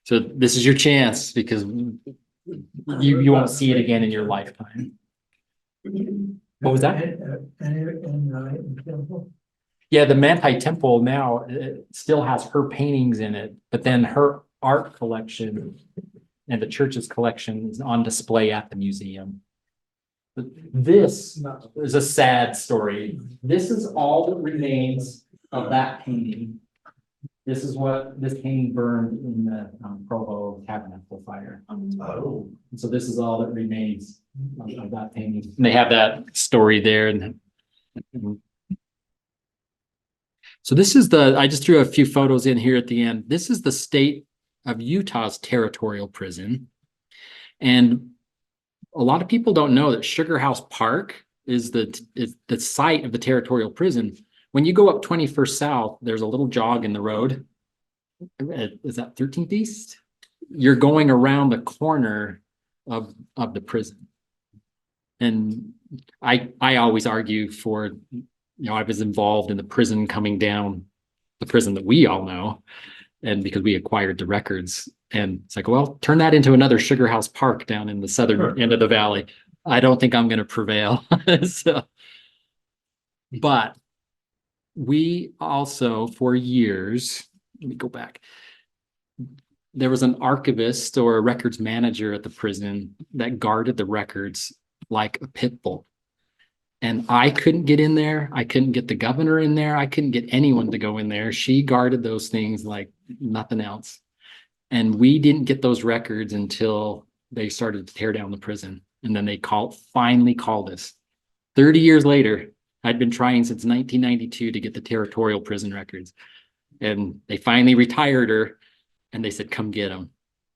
[SPEAKER 1] So this is your chance because you won't see it again in your lifetime. What was that?
[SPEAKER 7] In Temple.
[SPEAKER 1] Yeah, the Manti Temple now still has her paintings in it, but then her art collection and the church's collection is on display at the museum. But this is a sad story. This is all that remains of that painting. This is what this painting burned in the Provo Tabernacle fire.
[SPEAKER 9] Oh.
[SPEAKER 1] And so this is all that remains of that painting. And they have that story there. And so this is I just threw a few photos in here at the end. This is the state of Utah's territorial prison. And a lot of people don't know that Sugar House Park is the site of the territorial prison. When you go up 21st South, there's a little jog in the road. Is that 13th East? You're going around the corner of the prison. And I always argue for, I was involved in the prison coming down, the prison that we all know, and because we acquired the records. And it's like, well, turn that into another Sugar House Park down in the southern end of the valley. I don't think I'm going to prevail. But we also, for years, let me go back. There was an archivist or a records manager at the prison that guarded the records like a pit bull. And I couldn't get in there. I couldn't get the governor in there. I couldn't get anyone to go in there. She guarded those things like nothing else. And we didn't get those records until they started to tear down the prison. And then they finally called us. 30 years later, I'd been trying since 1992 to get the territorial prison records. And they finally retired her and they said, come get them.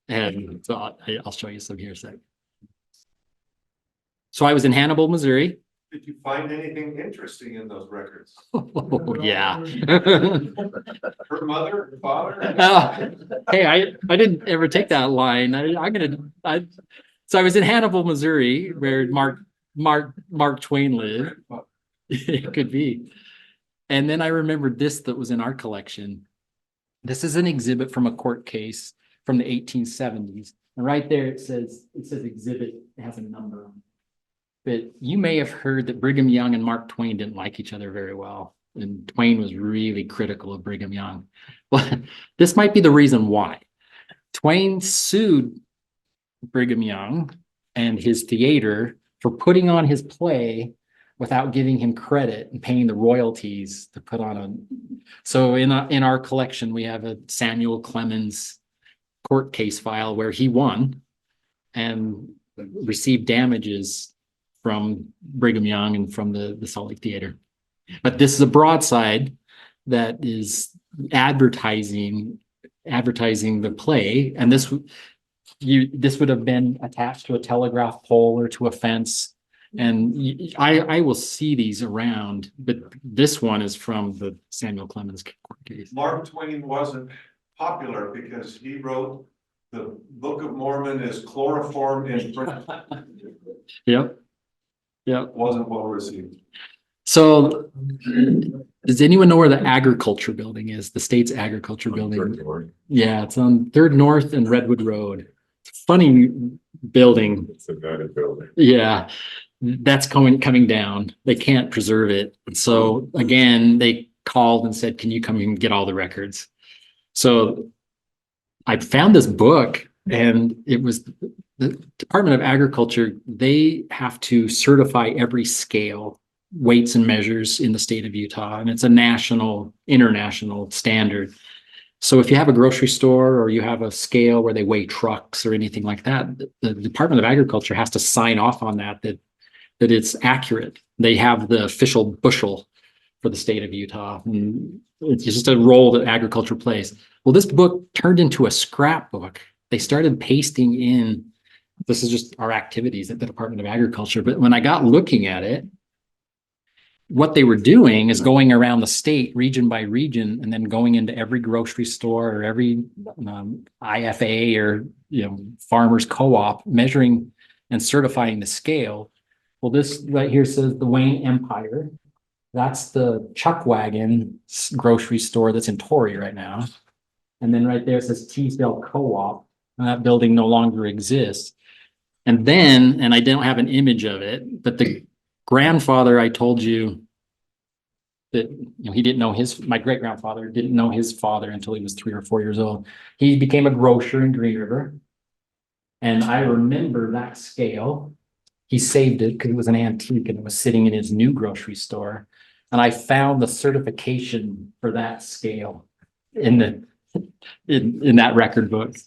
[SPEAKER 1] And so I'll show you some here in a sec. So I was in Hannibal, Missouri.
[SPEAKER 8] Did you find anything interesting in those records?
[SPEAKER 1] Oh, yeah.
[SPEAKER 8] Her mother, her father?
[SPEAKER 1] Hey, I didn't ever take that line. So I was in Hannibal, Missouri, where Mark Twain lived. It could be. And then I remembered this that was in our collection. This is an exhibit from a court case from the 1870s. And right there it says exhibit, it has a number on it. But you may have heard that Brigham Young and Mark Twain didn't like each other very well. And Twain was really critical of Brigham Young. But this might be the reason why. Twain sued Brigham Young and his theater for putting on his play without giving him credit and paying the royalties to put on so in our collection, we have a Samuel Clemens court case file where he won and received damages from Brigham Young and from the Salt Lake Theater. But this is a broadside that is advertising the play. And this would have been attached to a telegraph pole or to a fence. And I will see these around, but this one is from the Samuel Clemens court case.
[SPEAKER 8] Mark Twain wasn't popular because he wrote the Book of Mormon is chloroform in print.
[SPEAKER 1] Yep.
[SPEAKER 8] Wasn't well received.
[SPEAKER 1] So Does anyone know where the agriculture building is? The state's agriculture building? Yeah, it's on Third North and Redwood Road. It's a funny building.
[SPEAKER 9] It's a better building.
[SPEAKER 1] Yeah, that's coming down. They can't preserve it. So again, they called and said, can you come and get all the records? So I found this book, and it was the Department of Agriculture. They have to certify every scale, weights and measures in the state of Utah, and it's a national, international standard. So if you have a grocery store or you have a scale where they weigh trucks or anything like that, the Department of Agriculture has to sign off on that it's accurate. They have the official bushel for the state of Utah. And it's just a role that agriculture plays. Well, this book turned into a scrapbook. They started pasting in, this is just our activities at the Department of Agriculture. But when I got looking at it, what they were doing is going around the state region by region and then going into every grocery store or every IFA or farmers co-op, measuring and certifying the scale. Well, this right here says the Wayne Empire. That's the Chuck Wagon grocery store that's in Torrey right now. And then right there it says Teasdale Co-op, and that building no longer exists. And then, and I don't have an image of it, but the grandfather, I told you that he didn't know my great grandfather didn't know his father until he was 3 or 4 years old. He became a grocer in Green River. And I remember that scale. He saved it because it was an antique and it was sitting in his new grocery store. And I found the certification for that scale in that record book.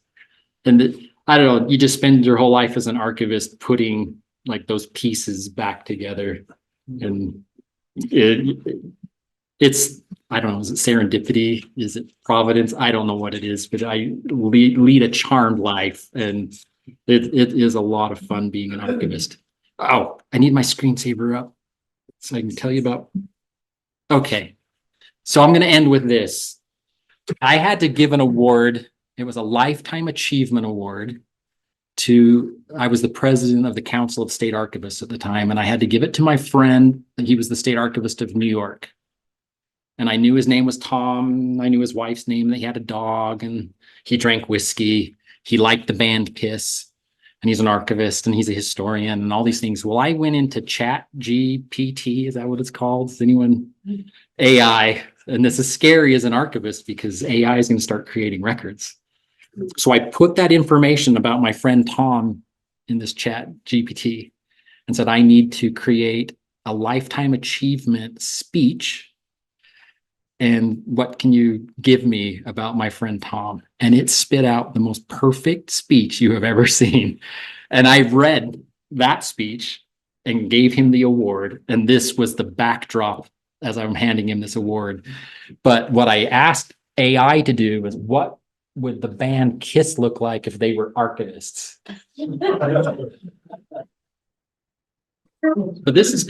[SPEAKER 1] And I don't know, you just spend your whole life as an archivist putting like those pieces back together. And it's, I don't know, is it serendipity? Is it providence? I don't know what it is, but I lead a charmed life, and it is a lot of fun being an archivist. Oh, I need my screensaver up so I can tell you about. Okay, so I'm going to end with this. I had to give an award. It was a Lifetime Achievement Award I was the president of the Council of State Archivists at the time, and I had to give it to my friend. He was the state archivist of New York. And I knew his name was Tom. I knew his wife's name. They had a dog, and he drank whiskey. He liked the band Kiss, and he's an archivist, and he's a historian, and all these things. Well, I went into ChatGPT. Is that what it's called? Is anyone? AI. And this is scary as an archivist because AI is going to start creating records. So I put that information about my friend Tom in this ChatGPT and said, I need to create a lifetime achievement speech. And what can you give me about my friend Tom? And it spit out the most perfect speech you have ever seen. And I read that speech and gave him the award. And this was the backdrop as I'm handing him this award. But what I asked AI to do was, what would the band Kiss look like if they were archivists? But this is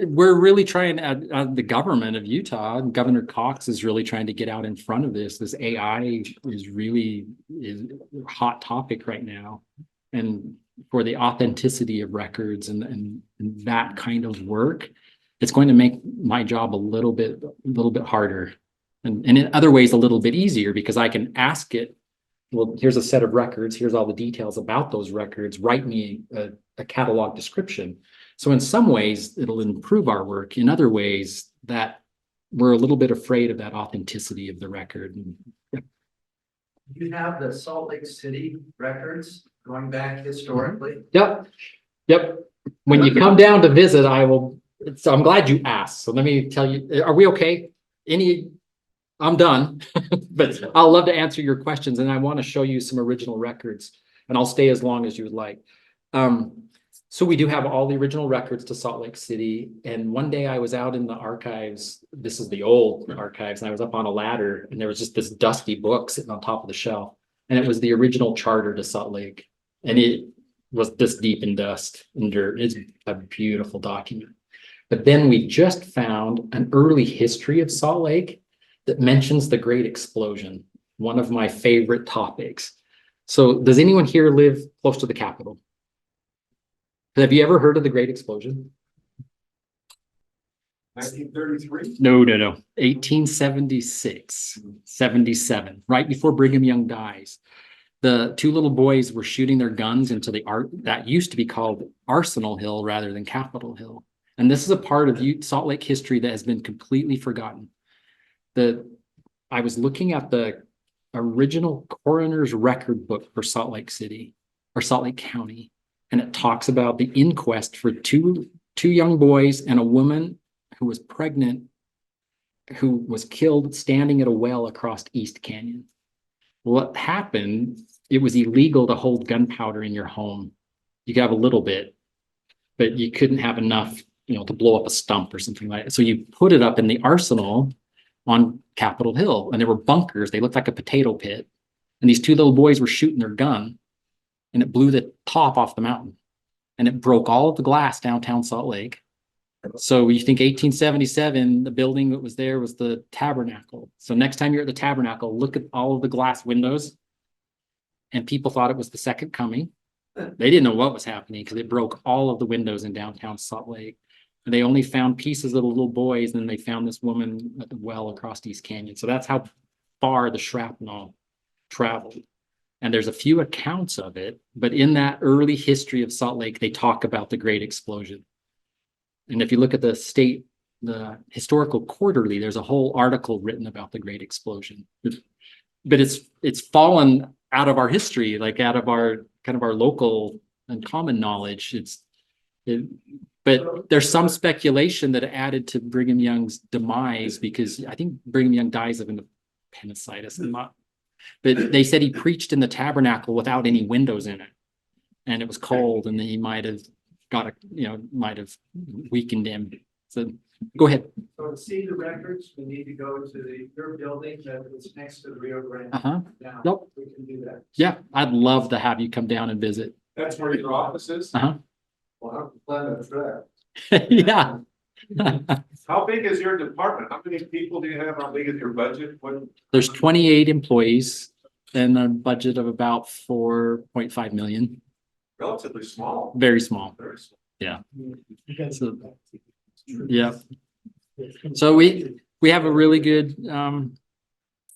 [SPEAKER 1] we're really trying, the government of Utah, Governor Cox is really trying to get out in front of this. This AI is really a hot topic right now. And for the authenticity of records and that kind of work, it's going to make my job a little bit harder. And in other ways, a little bit easier, because I can ask it, well, here's a set of records. Here's all the details about those records. Write me a catalog description. So in some ways, it'll improve our work. In other ways, that we're a little bit afraid of that authenticity of the record.
[SPEAKER 10] You have the Salt Lake City records going back historically?
[SPEAKER 1] Yep. When you come down to visit, I will. So I'm glad you asked. So let me tell you, are we okay? I'm done, but I'll love to answer your questions, and I want to show you some original records, and I'll stay as long as you would like. So we do have all the original records to Salt Lake City, and one day I was out in the archives. This is the old archives, and I was up on a ladder, and there was just this dusty book sitting on top of the shelf, and it was the original charter to Salt Lake, and it was this deep in dust and dirt. It's a beautiful document. But then we just found an early history of Salt Lake that mentions the Great Explosion, one of my favorite topics. So does anyone here live close to the Capitol? Have you ever heard of the Great Explosion?
[SPEAKER 8] 1933?
[SPEAKER 1] No, 1876, 77, right before Brigham Young dies. The two little boys were shooting their guns into the that used to be called Arsenal Hill rather than Capitol Hill. And this is a part of Salt Lake history that has been completely forgotten. I was looking at the original coroner's record book for Salt Lake City or Salt Lake County, and it talks about the inquest for two young boys and a woman who was pregnant, who was killed standing at a well across East Canyon. What happened, it was illegal to hold gunpowder in your home. You could have a little bit, but you couldn't have enough, to blow up a stump or something like that. So you put it up in the arsenal on Capitol Hill, and there were bunkers. They looked like a potato pit. And these two little boys were shooting their gun, and it blew the top off the mountain, and it broke all of the glass downtown Salt Lake. So you think 1877, the building that was there was the Tabernacle. So next time you're at the Tabernacle, look at all of the glass windows. And people thought it was the second coming. They didn't know what was happening because it broke all of the windows in downtown Salt Lake. And they only found pieces of the little boys, and then they found this woman at the well across East Canyon. So that's how far the shrapnel traveled. And there's a few accounts of it, but in that early history of Salt Lake, they talk about the Great Explosion. And if you look at the historical quarterly, there's a whole article written about the Great Explosion. But it's fallen out of our history, like out of our kind of our local and common knowledge. But there's some speculation that it added to Brigham Young's demise, because I think Brigham Young dies of appendicitis. But they said he preached in the Tabernacle without any windows in it, and it was cold, and then he might have might have weakened him. So go ahead.
[SPEAKER 10] So to see the records, we need to go to your building that is next to the Rio Grande. Now,
[SPEAKER 1] Nope.
[SPEAKER 10] we can do that.
[SPEAKER 1] Yeah, I'd love to have you come down and visit.
[SPEAKER 8] That's where your office is?
[SPEAKER 1] Uh-huh.
[SPEAKER 9] Well, I'm planning a trip.
[SPEAKER 1] Yeah.
[SPEAKER 8] How big is your department? How many people do you have? How big is your budget?
[SPEAKER 1] There's 28 employees and a budget of about 4.5 million.
[SPEAKER 8] Relatively small.
[SPEAKER 1] Very small.
[SPEAKER 8] Very small.
[SPEAKER 1] Yeah. So, yeah. So we have a really good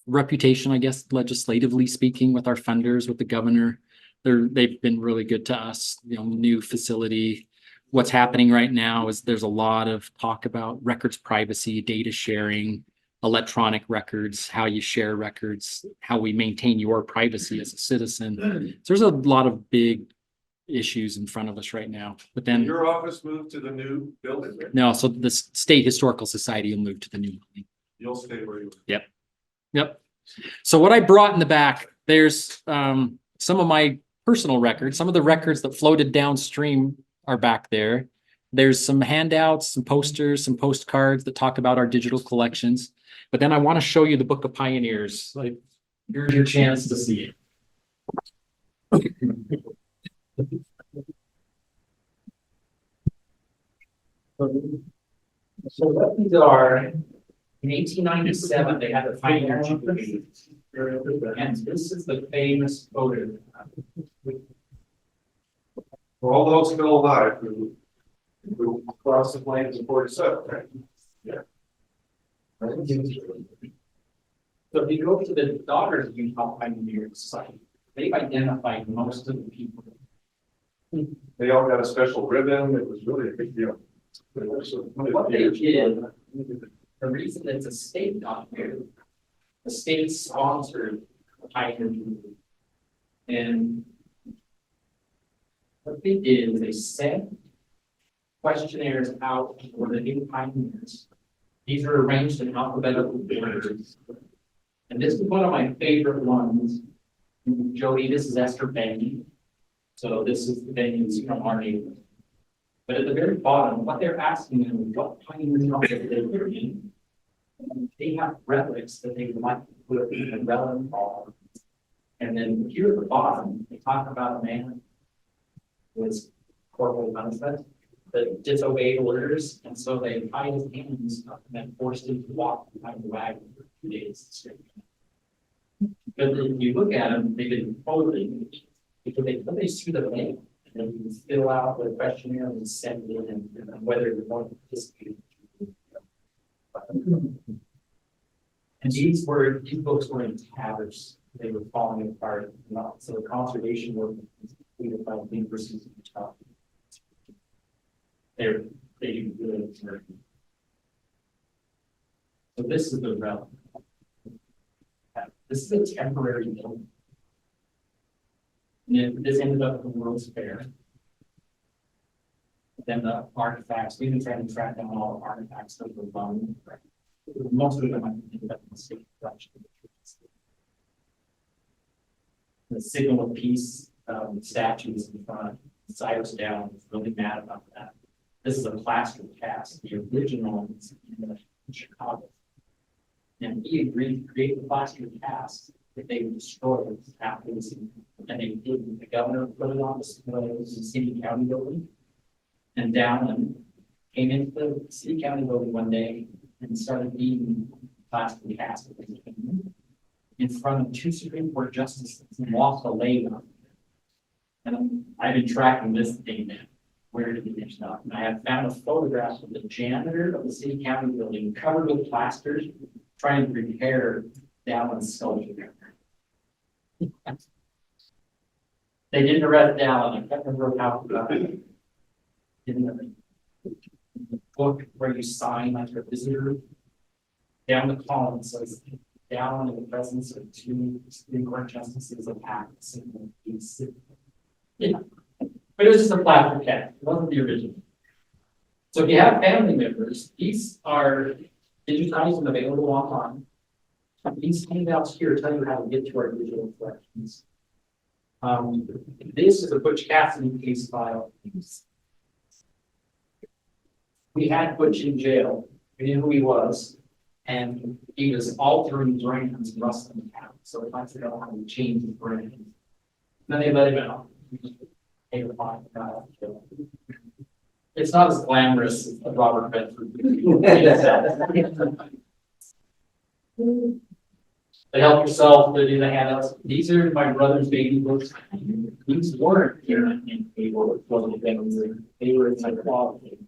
[SPEAKER 1] reputation, I guess, legislatively speaking, with our funders, with the governor. They've been really good to us, new facility. What's happening right now is there's a lot of talk about records privacy, data sharing, electronic records, how you share records, how we maintain your privacy as a citizen. So there's a lot of big issues in front of us right now. But then
[SPEAKER 8] Your office moved to the new building, right?
[SPEAKER 1] no, so the State Historical Society will move to the new building.
[SPEAKER 8] You'll stay where you
[SPEAKER 1] Yep. Yep. So what I brought in the back, there's some of my personal records. Some of the records that floated downstream are back there. There's some handouts, some posters, some postcards that talk about our digital collections. But then I want to show you the Book of Pioneers. Like, here's your chance to see it. So what these are, in 1897, they had the Pioneer Jubilee. And this is the famous photo.
[SPEAKER 8] For all those still alive who crossed the plains in 47, right? Yeah.
[SPEAKER 1] So if you go to the Daughters of Utah Pioneer Society, they've identified most of the people.
[SPEAKER 8] They all got a special ribbon. It was really a big deal.
[SPEAKER 1] What they did, the reason it's a state document, the state sponsored the Pioneer Jubilee. And what they did is they sent questionnaires out for the new pioneers. These are arranged in alphabetical orders. And this is one of my favorite ones. Jody, this is Esther Benny. So this is the Benny's from our neighborhood. But at the very bottom, what they're asking them is what pioneers are they in. They have relics that they would like to put in a relic hall. And then here at the bottom, they talk about a man who was corporal punishment that disobeyed orders, and so they tied his hands up and then forced him to walk behind the wagon for 2 days. But if you look at them, they've been folding because they put these through the mail, and then you can fill out the questionnaire and send it in, and whether you want to participate. And these books were in tatters, they were falling apart, so the conservation work was completed by the University of Utah. They do good work. So this is the relic. This is a temporary building. And this ended up at the World's Fair. Then the artifacts, we've been trying to track down all the artifacts that were burned. Most of them I think ended up in the state collection. The signal of peace statues in front, Cyrus Down was really mad about that. This is a plaster cast. The original is in Chicago. And he agreed to create the plaster cast that they would destroy it after this. And they did. The governor put it on the city county building. And Dowland came into the city county building one day and started beating plaster cast in front of 2 Supreme Court justices and walked the lane up. And I've been tracking this thing now. Where did it finish up? And I have found a photograph of the janitor of the city county building covered with plasters trying to repair Dowland's sculpture. They didn't arrest Dowland. I can't remember how in the book where you sign like a visitor down the column says down in the presence of 2 Supreme Court justices of acts. Yeah. But it was just a plaster cast. It wasn't the original. So if you have family members, these are digitized and available online. These handouts here tell you how to get to our digital collections. This is a Butch Cassidy case file. We had Butch in jail. We knew who he was. And he was altering brands and rustling out. So we had to know how to change the brand. Then they let him out. It's not as glamorous as Robert Bedford. But help yourself to do the handouts. These are my brother's baby books. These weren't here in cable. They were in my closet.